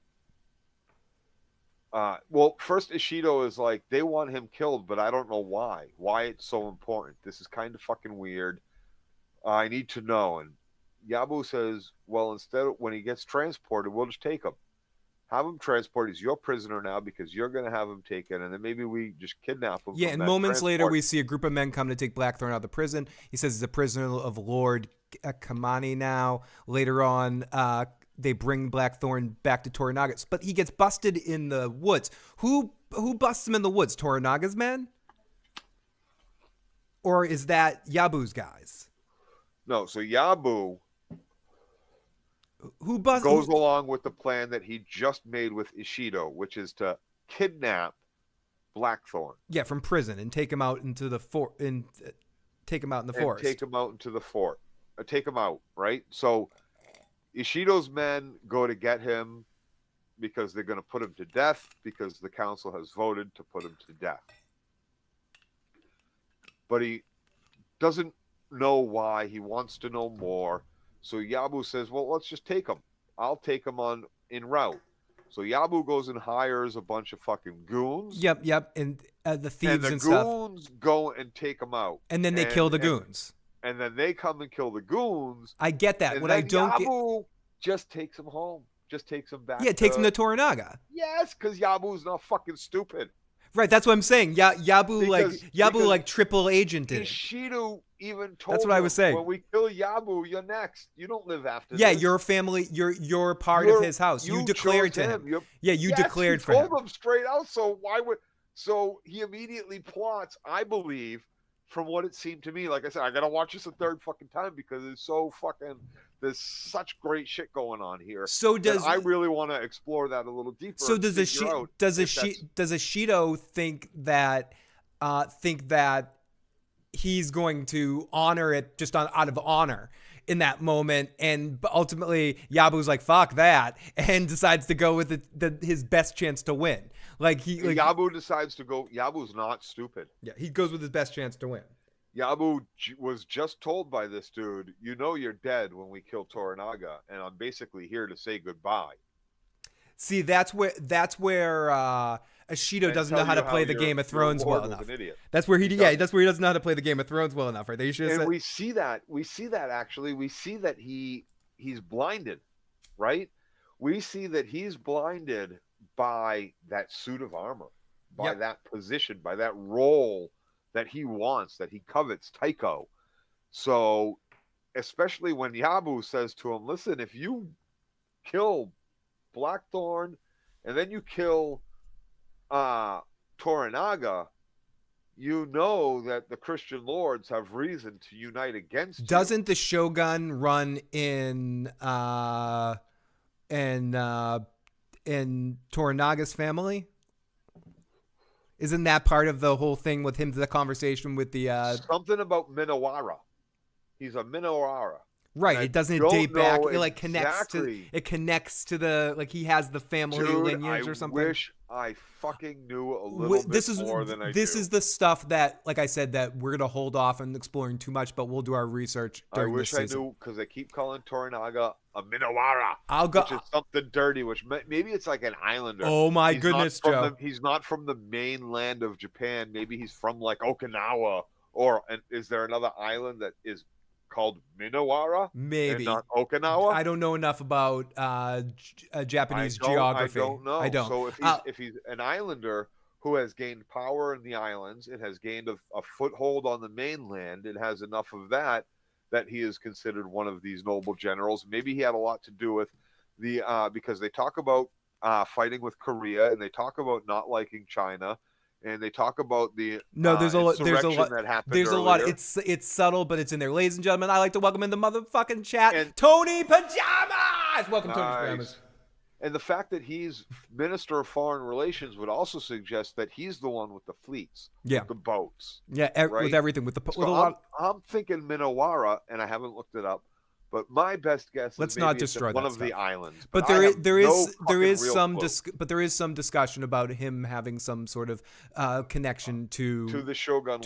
first Ishido is like, they want him killed, but I don't know why it's so important. This is kind of fucking weird. I need to know. And Yabu says, well, instead when he gets transported, we'll just take him. Have him transported. He's your prisoner now because you're going to have him taken, and then maybe we just kidnap him. Yeah, and moments later, we see a group of men come to take Blackthorn out of the prison. He says he's a prisoner of Lord Kamani now. Later on, they bring Blackthorn back to Toranaga, but he gets busted in the woods. Who busts him in the woods? Toranaga's men? Or is that Yabu's guys? No, so Yabu goes along with the plan that he just made with Ishido, which is to kidnap Blackthorn. Yeah, from prison and take him out into the forest. Take him out in the forest. Take him out into the fort. Take him out, right? So Ishido's men go to get him because they're going to put him to death because the council has voted to put him to death. But he doesn't know why. He wants to know more. So Yabu says, well, let's just take him. I'll take him en route. So Yabu goes and hires a bunch of fucking goons. Yep. And the and thieves the and stuff, goons go and take them out, and then they kill the goons. and then they come and kill the goons, I get that. and What I then don't get, Yabu just takes them home, just takes them back. yeah, it takes him to Toranaga. Yes, because Yabu's not fucking stupid. Right, that's what I'm saying. Yabu Because like triple agented it. Ishido even told That's what I was him, saying. when we kill Yabu, you're next. You don't live after Yeah, this. your family, you're part of his house. You declared to him. Yeah, you declared for him. He told him straight out. So so he immediately plots, I believe, from what it seemed to me. Like I said, I gotta watch this a third fucking time because it's so fucking. There's such great shit going on here. So I really want to explore that a little deeper. So does Ishido think that he's going to honor it just out of honor in that moment, and ultimately Yabu's like, fuck that, and decides to go with his best chance to win. Yabu decides to go. Yabu's not stupid. Yeah, he goes with his best chance to win. Yabu was just told by this dude, you're dead when we kill Toranaga, and I'm basically here to say goodbye. See, that's where Ishido doesn't know how to play the Game of Thrones well enough. That's where he doesn't know how to play the Game of Thrones well enough, right? We see that actually. We see that he's blinded, right? We see that he's blinded by that suit of armor, by that position, by that role that he wants, that he covets, Taiko. So, especially when Yabu says to him, listen, if you kill Blackthorn and then you kill Toranaga, you know that the Christian lords have reason to unite against you. Doesn't the Shōgun run in Toranaga's family? Isn't that part of the whole thing with him, the conversation with the something about Minowara? He's a Minowara. Right. It doesn't date back. It connects to the, he has the family lineage or something. I wish I fucking knew a little bit more than I do. This is the stuff that, like I said, that we're going to hold off on exploring too much, but we'll do our research during this season. I wish I knew, because they keep calling Toranaga a Minowara. Which is something dirty, which maybe it's like an islander. Oh my goodness, Joe. He's not from the mainland of Japan. Maybe he's from like Okinawa. And is there another island that is called Minowara? Maybe. And not Okinawa? I don't know enough about Japanese geography. I don't know. I don't. So if he's an islander who has gained power in the islands, it has gained a foothold on the mainland, it has enough of that he is considered one of these noble generals. Maybe he had a lot to do with the because they talk about fighting with Korea, and they talk about not liking China, and they talk about the there's a lot that happened there's earlier. A lot. It's subtle, but it's in there. Ladies and gentlemen, I'd like to welcome in the motherfucking chat, Tony Pajamas. Welcome, Tony Pajamas. And the fact that he's Minister of Foreign Relations would also suggest that he's the one with the fleets, with the boats. Yeah, right? With everything. I'm thinking Minowara, and I haven't looked it up, but my best guess is not destroy one of the islands. But there is some discussion about him having some sort of connection to the Shōgun.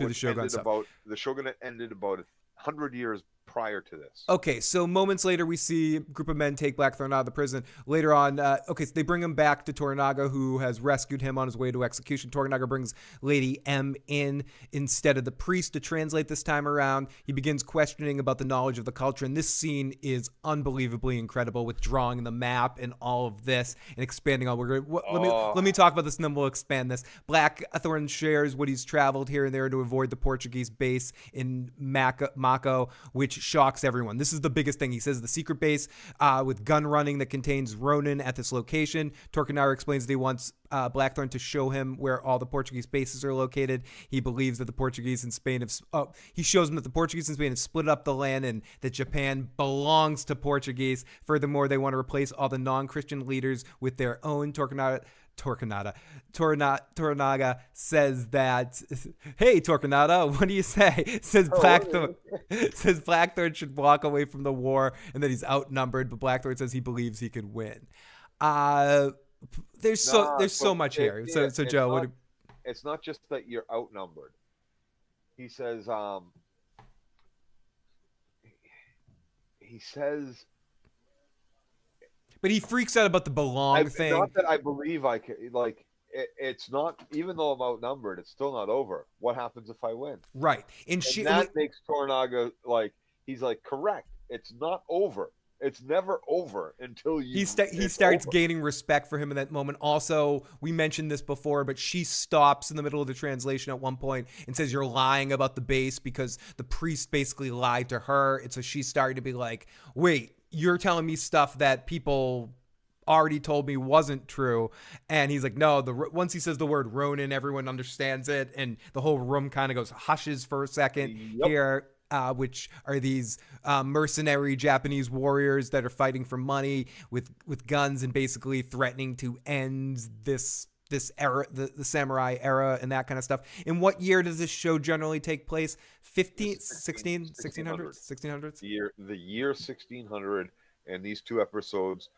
The Shōgun ended about 100 years prior to this. Okay, so moments later, we see a group of men take Blackthorn out of the prison. Later on, so they bring him back to Toranaga, who has rescued him on his way to execution. Toranaga brings Lady M in instead of the priest to translate this time around. He begins questioning about the knowledge of the culture, and this scene is unbelievably incredible with drawing the map and all of this and expanding on. Let me talk about this, and then we'll expand this. Blackthorn shares what he's traveled here and there to avoid the Portuguese base in Mako, which shocks everyone. This is the biggest thing. He says the secret base with gun running that contains Ronin at this location. Toranaga explains that he wants Blackthorn to show him where all the Portuguese bases are located. He believes that the Portuguese and Spain he shows him that the Portuguese and Spain have split up the land and that Japan belongs to Portuguese. Furthermore, they want to replace all the non-Christian leaders with their own. Toranaga says that, hey, Toranaga, what do you say? Says Blackthorn should walk away from the war and that he's outnumbered, but Blackthorn says he believes he can win. There's so much here. So Joe, it's not just that you're outnumbered. He says but he freaks out about the belong thing. Not that I believe I can, it's not, even though I'm outnumbered, it's still not over. What happens if I win? Right. And that makes Toranaga like, he's like, correct. It's not over. It's never over until he it's starts over. gaining respect for him in that moment. Also, we mentioned this before, but she stops in the middle of the translation at one point and says, "You're lying about the base," because the priest basically lied to her. And so she's starting to be like, "Wait, you're telling me stuff that people already told me wasn't true." And he's like, "No." Once he says the word Ronin, everyone understands it, and the whole room kind of goes hushes for a second. Yep. Here, which are these mercenary Japanese warriors that are fighting for money with guns and basically threatening to end this era, the samurai era, and that kind of stuff. In what year does this show generally take place? 1600s? The year 1600, and these two episodes,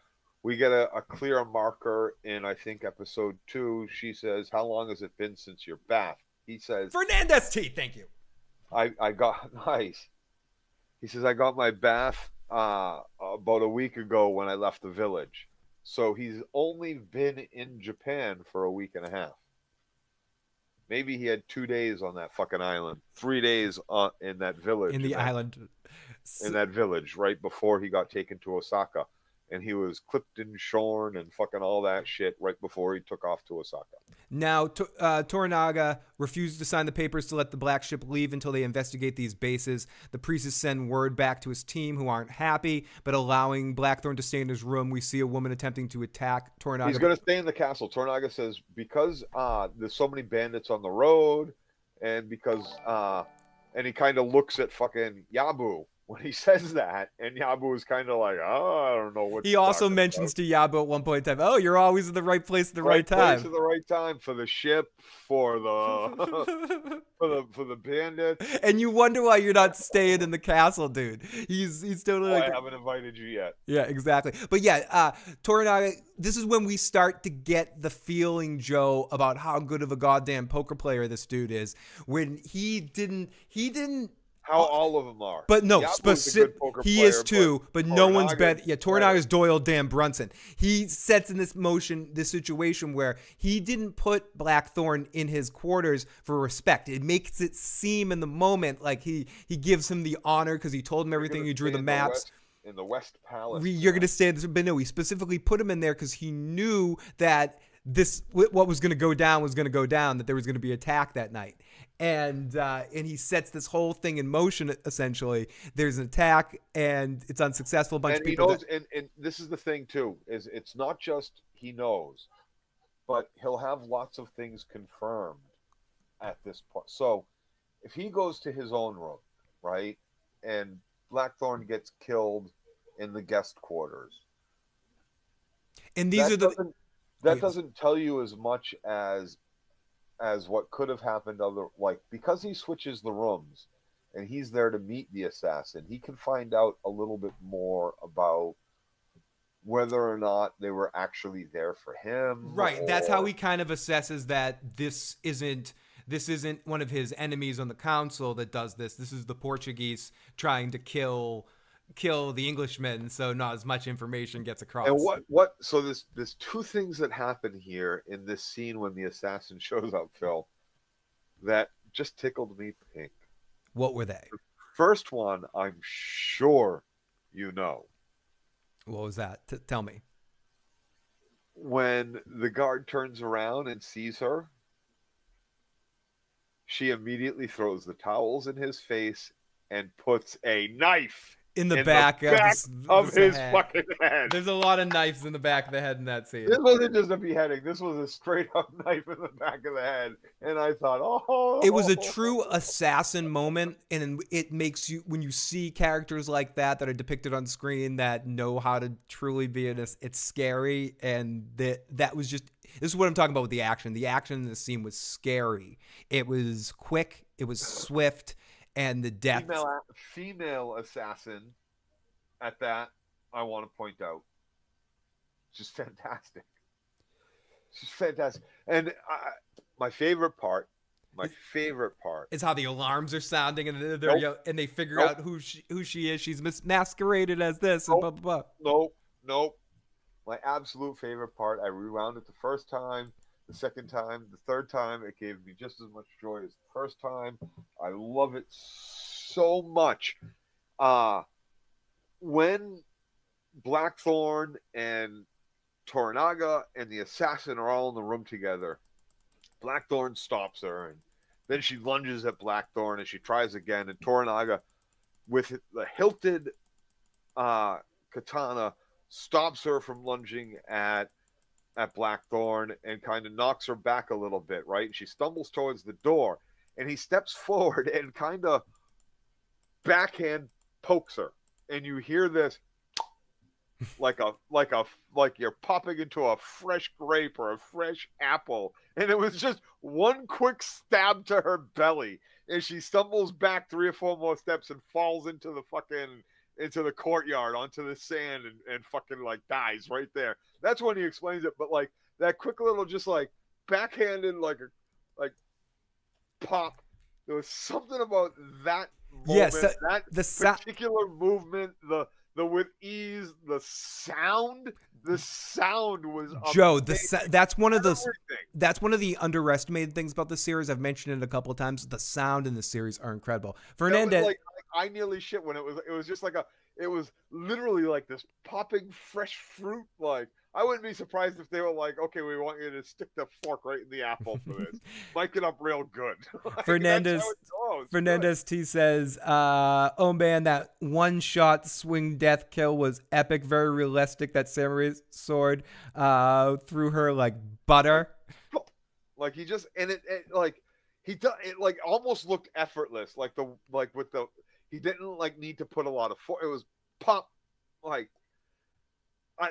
we get a clear marker in, I think, episode 2. She says, "How long has it been since your bath?" He says, "Fernandez tea, thank you." I got nice. He says, "I got my bath about a week ago when I left the village." So he's only been in Japan for a week and a half. Maybe he had 2 days on that fucking island, 3 days in that village, in that village right before he got taken to Osaka. And he was clipped and shorn and fucking all that shit right before he took off to Osaka. Now, Toranaga refuses to sign the papers to let the black ship leave until they investigate these bases. The priests send word back to his team, who aren't happy, but allowing Blackthorn to stay in his room. We see a woman attempting to attack Toranaga. He's going to stay in the castle. Toranaga says, because there's so many bandits on the road, and because, and he kind of looks at fucking Yabu when he says that, and Yabu is kind of like, "Oh, I don't know what." He also mentions to Yabu at one point in time, "Oh, you're always in the right place at the right time." Place at the right time for the ship, for the for the bandits. And you wonder why you're not staying in the castle, dude. He's totally like, I haven't invited you yet. Yeah, exactly. But yeah, Toranaga, this is when we start to get the feeling, Joe, about how good of a goddamn poker player this dude is. When he didn't how all of them are. But no, specific. He player, is too, but no one's better. Yeah, Toranaga's Doyle Dan Brunson. He sets in this situation where he didn't put Blackthorn in his quarters for respect. It makes it seem in the moment like he gives him the honor because he told him everything. He drew the maps. In the West Palace. You're going to stay in this, but no, he specifically put him in there because he knew that what was going to go down was going to go down, that there was going to be attack that night. And he sets this whole thing in motion, essentially. There's an attack, and it's unsuccessful. A bunch of people knows, and this is the thing, too, is it's not just he knows, but he'll have lots of things confirmed at this point. So if he goes to his own room, right, and Blackthorn gets killed in the guest quarters, and these doesn't tell you as much as what could have happened because he switches the rooms and he's there to meet the assassin, he can find out a little bit more about whether or not they were actually there for him. Right. That's how he kind of assesses that this isn't one of his enemies on the council that does this. This is the Portuguese trying to kill the Englishmen, so not as much information gets across. And so there's two things that happen here in this scene when the assassin shows up, Phil, that just tickled me pink. What were they? The first one, I'm sure you know. What was that? Tell me. When the guard turns around and sees her, she immediately throws the towels in his face and puts a knife in the back of his fucking head. There's a lot of knives in the back of the head in that scene. This wasn't just a beheading. This was a straight up knife in the back of the head. And I thought, it was a true assassin moment. And it makes you, when you see characters like that are depicted on screen that know how to truly be it's scary. And that was just, this is what I'm talking about with the action. The action in the scene was scary. It was quick. It was swift. And the death. Female assassin at that, I want to point out. She's fantastic. She's fantastic. And my favorite part is how the alarms are sounding and they figure out who she is. She's masqueraded as this and blah, blah, blah. Nope. My absolute favorite part, I rewound it the first time. the second time, the third time, it gave me just as much joy as the first time. I love it so much. When Blackthorn and Toranaga and the assassin are all in the room together, Blackthorn stops her, and then she lunges at Blackthorn, and she tries again, and Toranaga, with the hilted katana, stops her from lunging at Blackthorn and kind of knocks her back a little bit, right? And she stumbles towards the door, and he steps forward and kind of backhand pokes her, and you hear this like you're popping into a fresh grape or a fresh apple, and it was just one quick stab to her belly, and she stumbles back 3 or 4 more steps and falls into the courtyard onto the sand and fucking like dies right there. That's when he explains it, but like that quick little just like backhanded like pop. There was something about that moment, that particular movement, the with ease, the sound was Joe. That's one of the underestimated things about the series. I've mentioned it a couple of times. The sound in the series are incredible. Fernandez, like I nearly shit when it was just like it was literally like this popping fresh fruit. Like I wouldn't be surprised if they were like, okay, we want you to stick the fork right in the apple for this. Mic it up real good. Like, Fernandez T says, oh man, that one shot swing death kill was epic, very realistic. That samurai sword through her like butter. Like he just, and it like he does it like almost looked effortless. He didn't like need to put a lot of force. It was pop. Like I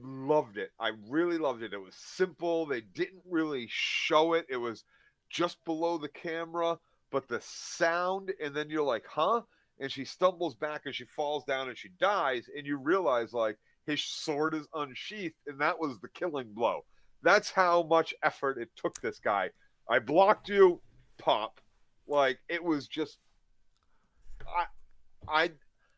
loved it. I really loved it. It was simple. They didn't really show it. It was just below the camera, but the sound, and then you're like, huh? And she stumbles back and she falls down and she dies, and you realize like his sword is unsheathed, and that was the killing blow. That's how much effort it took this guy. I blocked you, pop. Like it was just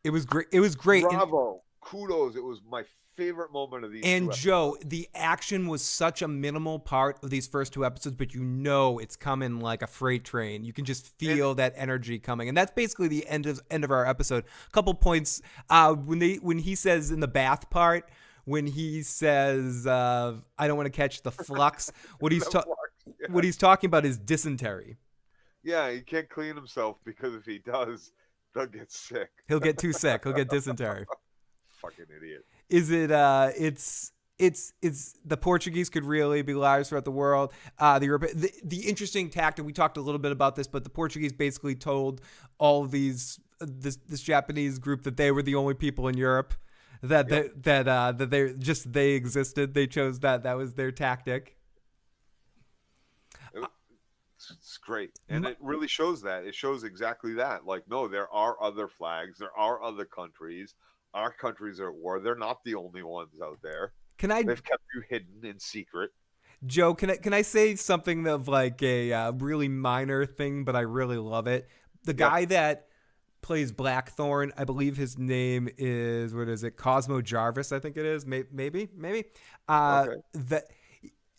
it was great. It was great. Bravo. Kudos. It was my favorite moment of these. And Joe, the action was such a minimal part of these first 2 episodes, but you know it's coming like a freight train. You can just feel that energy coming, and that's basically the end of our episode. A couple points when he says in the bath part, when he says I don't want to catch the flux. What he's talking about is dysentery. Yeah, he can't clean himself because if he does, they'll get sick. He'll get too sick. He'll get dysentery. Fucking idiot. Is it it's the Portuguese could really be liars throughout the world. The interesting tactic, we talked a little bit about this, but the Portuguese basically told all of this Japanese group that they were the only people in Europe that they existed. They chose that was their tactic. It's great, and it really shows that. It shows exactly that. Like, no, there are other flags, there are other countries. Our countries are at war. They're not the only ones out there. They've kept you hidden in secret. Joe, can I say something of like a really minor thing, but I really love it? The guy that plays Blackthorn, I believe his name is, what is it? Cosmo Jarvis, I think it is. Maybe. Okay.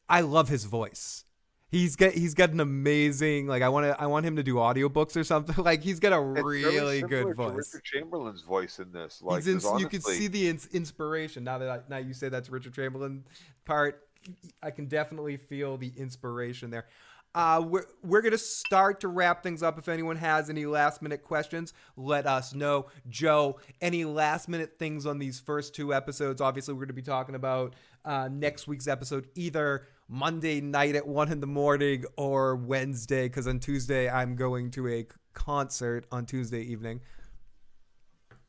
I love his voice. He's got an amazing, like, I want him to do audiobooks or something. Like, he's got a really good voice. Richard Chamberlain's voice in this, like, you can see the inspiration. Now you say that's Richard Chamberlain part, I can definitely feel the inspiration there. We're gonna start to wrap things up. If anyone has any last minute questions, let us know. Joe, any last minute things on these first 2 episodes? Obviously, we're gonna be talking about next week's episode either Monday night at 1 a.m. or Wednesday, because on Tuesday I'm going to a concert on Tuesday evening.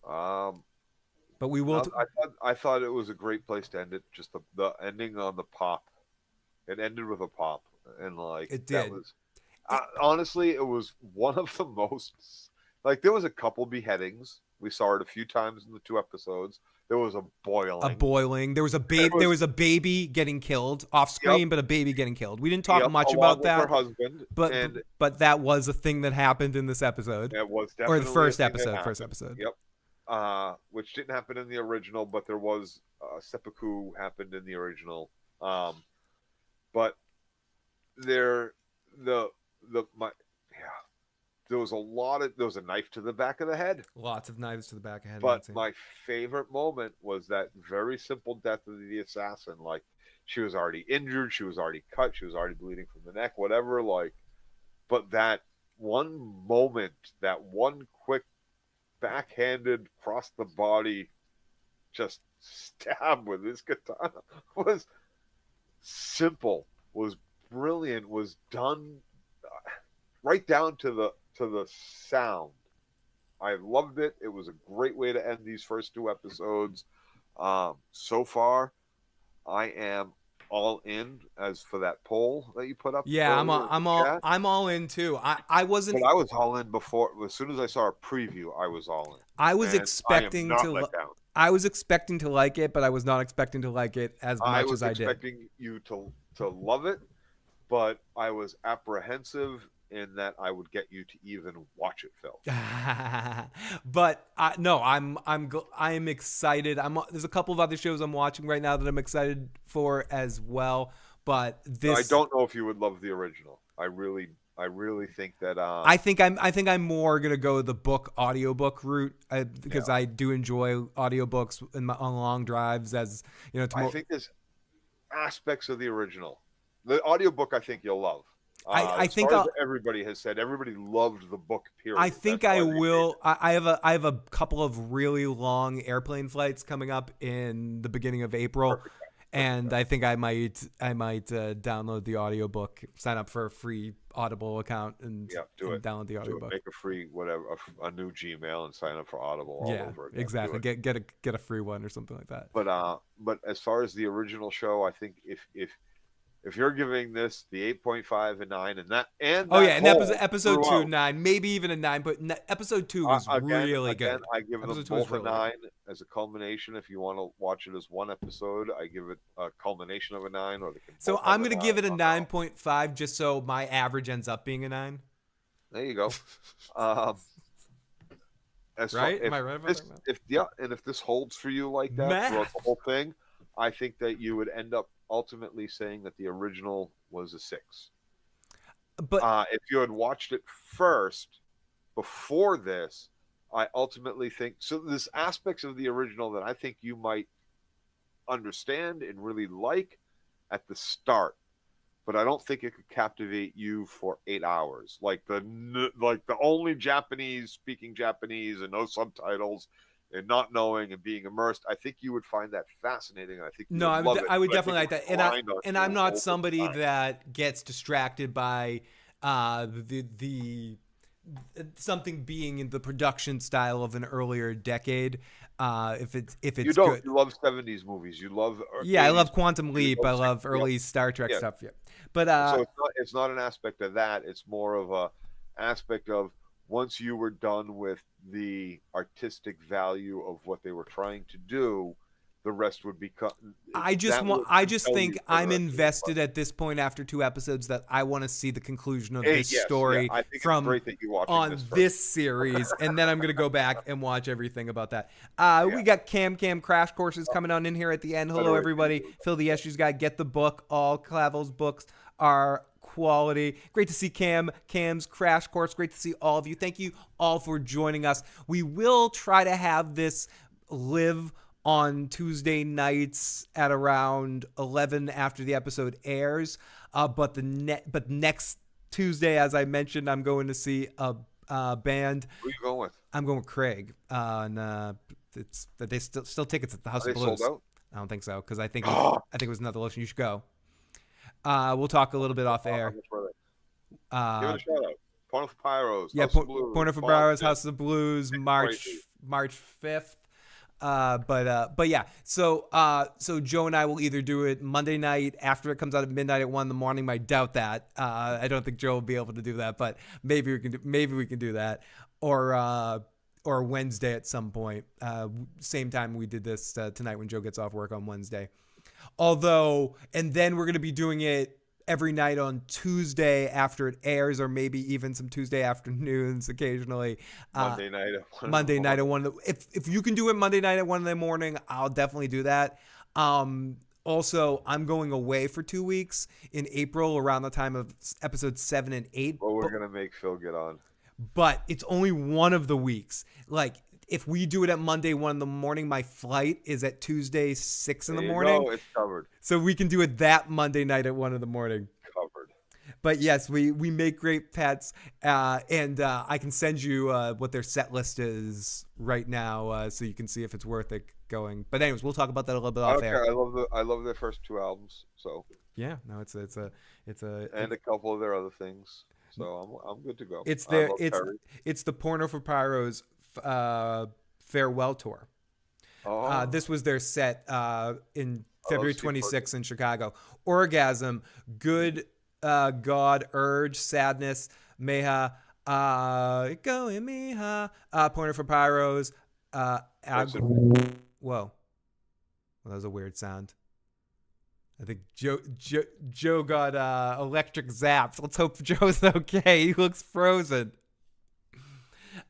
But we will. I thought it was a great place to end it. Just the ending on the pop. It ended with a pop, and like it did. Honestly, it was one of the most. Like, there was a couple beheadings. We saw it a few times in the 2 episodes. There was a boiling. There was a baby. There was a baby getting killed off screen, but a baby getting killed. We didn't talk much about that. Her husband, but that was a thing that happened in this episode. It was definitely the first episode. Yep. Which didn't happen in the original, but there was seppuku happened in the original. But there, the my yeah, there was a knife to the back of the head. Lots of knives to the back of head in But that scene. my favorite moment was that very simple death of the assassin. Like, she was already injured, she was already cut, she was already bleeding from the neck, whatever. Like, but that one moment, that one quick backhanded across the body, just stab with his katana was simple, was brilliant, was done right down to the sound. I loved it. It was a great way to end these first two episodes. So far, I am all in as for that poll that you put up Yeah, earlier in the chat. I'm all in too. I But wasn't. I was all in before. As soon as I saw a preview, I was all I in, was and I am expecting not to. let down. I was expecting to like it, but I was not expecting to like it as I much as was I did. expecting you to love it, but I was apprehensive in that I would get you to even watch it, Phil. But no, I'm excited. There's a couple of other shows I'm watching right now that I'm excited for as well. But I this, don't know if you would love the original. I really think that. I think I'm more gonna go the audiobook route because Yeah, I do enjoy audiobooks on long drives. As you know, I tomorrow. think there's aspects of the original. The audiobook, I think you'll love. I As think far as I'll. everybody has said, everybody loved the book. I Period. think That's I why they made will. it. I have a couple of really long airplane flights coming up in the beginning of April, Perfect. Perfect. and I think I might download the audiobook, sign up for a free Audible account, Yeah, do and it. download the Do it. audiobook. Make a free whatever, a new Gmail, and sign up for Audible all Yeah, over again. Do exactly. it. Get a free one or something like that. But as far as the original show, I think if you're giving this the 8.5 and 9, and Oh that yeah, and whole episode two throughout, 9, maybe even a 9, but episode 2 was really again, good. I give them Episode 2 was both a really good. 9 as a culmination. If you want to watch it as one episode, I give it a culmination of a 9, or they can So both have I'm a gonna 9 give it a on their own. 9.5 just so my average ends up being a 9. There you go. Um, as far Right? Am I right about this, that? Man? if yeah, and if this holds for you like that throughout the Math. whole thing, I think that you would end up ultimately saying that the original was a 6. But If you had watched it first before this, I ultimately think so. There's aspects of the original that I think you might understand and really like at the start, but I don't think it could captivate you for 8 hours. Like the only Japanese speaking Japanese and no subtitles and not knowing and being immersed. I think you would find that fascinating. I think you no, would love it. I would But I think definitely it like that, would grind on and I'm you not over somebody time. that gets distracted by the something being in the production style of an earlier decade. If You it's don't. good, You love 70s movies. You love yeah, I 80s love movies. Quantum You Leap. love I love 60s. Yep. early Star Trek Yeah. stuff. Yeah, but So it's not an aspect of that. It's more of a aspect of once you were done with the artistic value of what they were trying to do, the rest would become that would I just compel think you for the I'm rest of it. invested at this point after 2 episodes that I want to see the conclusion of Hey, this yes, yeah, story I think it's from great that you're watching on this first. this series, and then I'm gonna go back and watch everything about that. Yeah, We got Cam crash courses coming on in here at the end. Hello better everybody, Phil the Issues Guy. Get the book. All Clavell's books are quality. Great to see Cam's crash course. Great to see all of you. Thank you all for joining us. We will try to have this live on Tuesday nights at around 11 after the episode airs. But next Tuesday, as I mentioned, I'm going to see a band. who are you going with? I'm going with Craig. And it's they still tickets at the House Are of they Blues. sold out? I don't think so because I think Oh, it was another lotion. You should go. We'll talk a little bit off how air. much were they? Give Uh, it a shout out. Porno for Pyros, yeah, House of Blues, Porno for Boston, Browers, House of the Blues, Crazy. March 5th. But yeah, so Joe and I will either do it Monday night after it comes out at midnight at 1 in the morning. I doubt that. I don't think Joe will be able to do that, but maybe we can do that, or Wednesday at some point. Same time we did this tonight when Joe gets off work on Wednesday. Although, and then we're gonna be doing it every night on Tuesday after it airs, or maybe even some Tuesday afternoons occasionally. Monday night at 1 in the Monday night at morning. 1. If you can do it Monday night at 1 in the morning, I'll definitely do that. Also, I'm going away for 2 weeks in April around the time of episodes 7 and 8. Well, we're going to make Phil get on. But it's only one of the weeks. Like, if we do it at Monday 1 in the morning, my flight is at Tuesday 6 in the morning. No, it's covered. So we can do it that Monday night at 1 in the morning. Covered. But yes, we make great pets, and I can send you what their set list is right now, so you can see if it's worth it going. But anyways, we'll talk about that a little bit off air. I love their first 2 albums. So yeah, no, it's a and a couple of their other things. So I'm good to go. It's the Porno for Pyro's farewell tour. Oh. This was their set in February 26th in Chicago. Orgasm, Good God, Urge, Sadness, Meha, Go in Meha, Porno for Pyros, Whoa. Well, that was a weird sound. I think Joe got electric zaps. Let's hope Joe's okay. He looks frozen.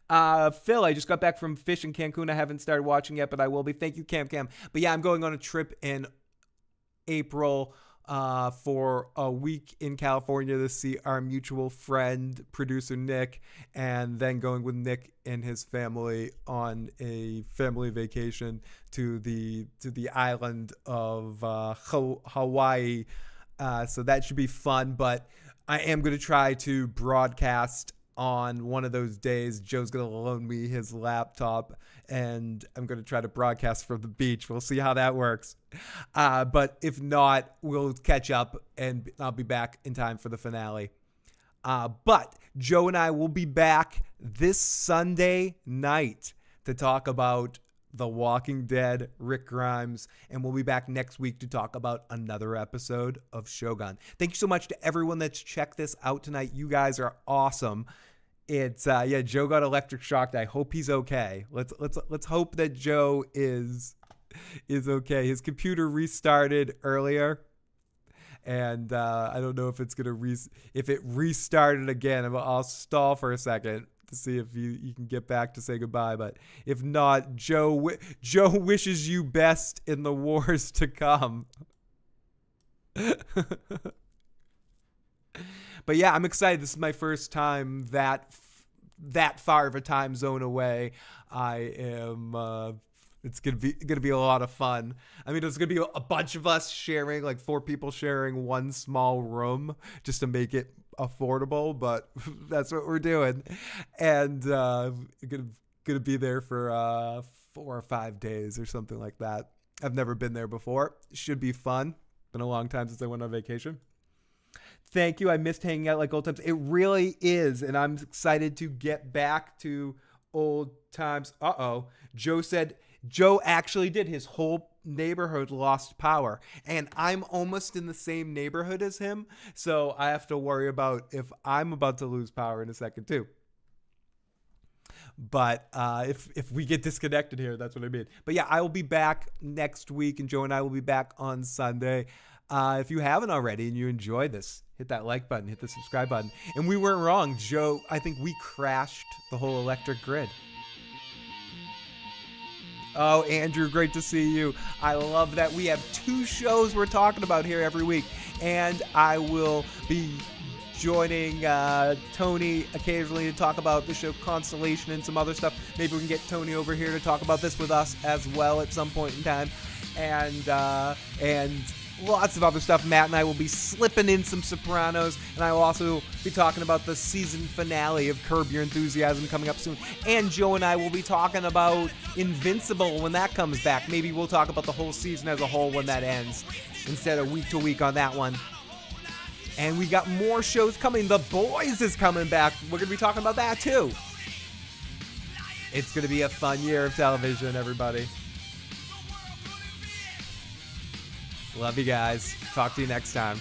Phil, I just got back from Fish in Cancun. I haven't started watching yet, but I will be. Thank you, Cam. But yeah, I'm going on a trip in April for a week in California to see our mutual friend, producer Nick, and then going with Nick and his family on a family vacation to the island of Hawaii. So that should be fun, but I am going to try to broadcast on one of those days. Joe's going to loan me his laptop, and I'm going to try to broadcast from the beach. We'll see how that works. But if not, we'll catch up, and I'll be back in time for the finale. But Joe and I will be back this Sunday night to talk about The Walking Dead, Rick Grimes, and we'll be back next week to talk about another episode of Shōgun. Thank you so much to everyone that's checked this out tonight. You guys are awesome. It's Joe got electric shocked. I hope he's okay. Let's hope that Joe is okay. His computer restarted earlier, and I don't know if it's gonna if it restarted again. I'll stall for a second to see if you can get back to say goodbye. But if not, Joe wishes you best in the wars to come. But yeah, I'm excited. This is my first time that far of a time zone away. I am. It's gonna be a lot of fun. I mean, there's gonna be a bunch of us sharing, like 4 people sharing one small room just to make it affordable. But that's what we're doing, and gonna be there for 4 or 5 days or something like that. I've never been there before. Should be fun. Been a long time since I went on vacation. Thank you. I missed hanging out like old times. It really is, and I'm excited to get back to old times. Joe actually did. His whole neighborhood lost power, and I'm almost in the same neighborhood as him, so I have to worry about if I'm about to lose power in a second too. But if we get disconnected here, that's what I mean. But yeah, I will be back next week, and Joe and I will be back on Sunday. If you haven't already and you enjoyed this, hit that like button, hit the subscribe button. And we weren't wrong, Joe. I think we crashed the whole electric grid. Oh, Andrew, great to see you. I love that we have 2 shows we're talking about here every week. And I will be joining Tony occasionally to talk about the show Constellation and some other stuff. Maybe we can get Tony over here to talk about this with us as well at some point in time. And lots of other stuff. Matt and I will be slipping in some Sopranos, and I will also be talking about the season finale of Curb Your Enthusiasm coming up soon. And Joe and I will be talking about Invincible when that comes back. Maybe we'll talk about the whole season as a whole when that ends, instead of week to week on that one. And we got more shows coming. The Boys is coming back. We're going to be talking about that too. It's going to be a fun year of television, everybody. Love you guys. Talk to you next time.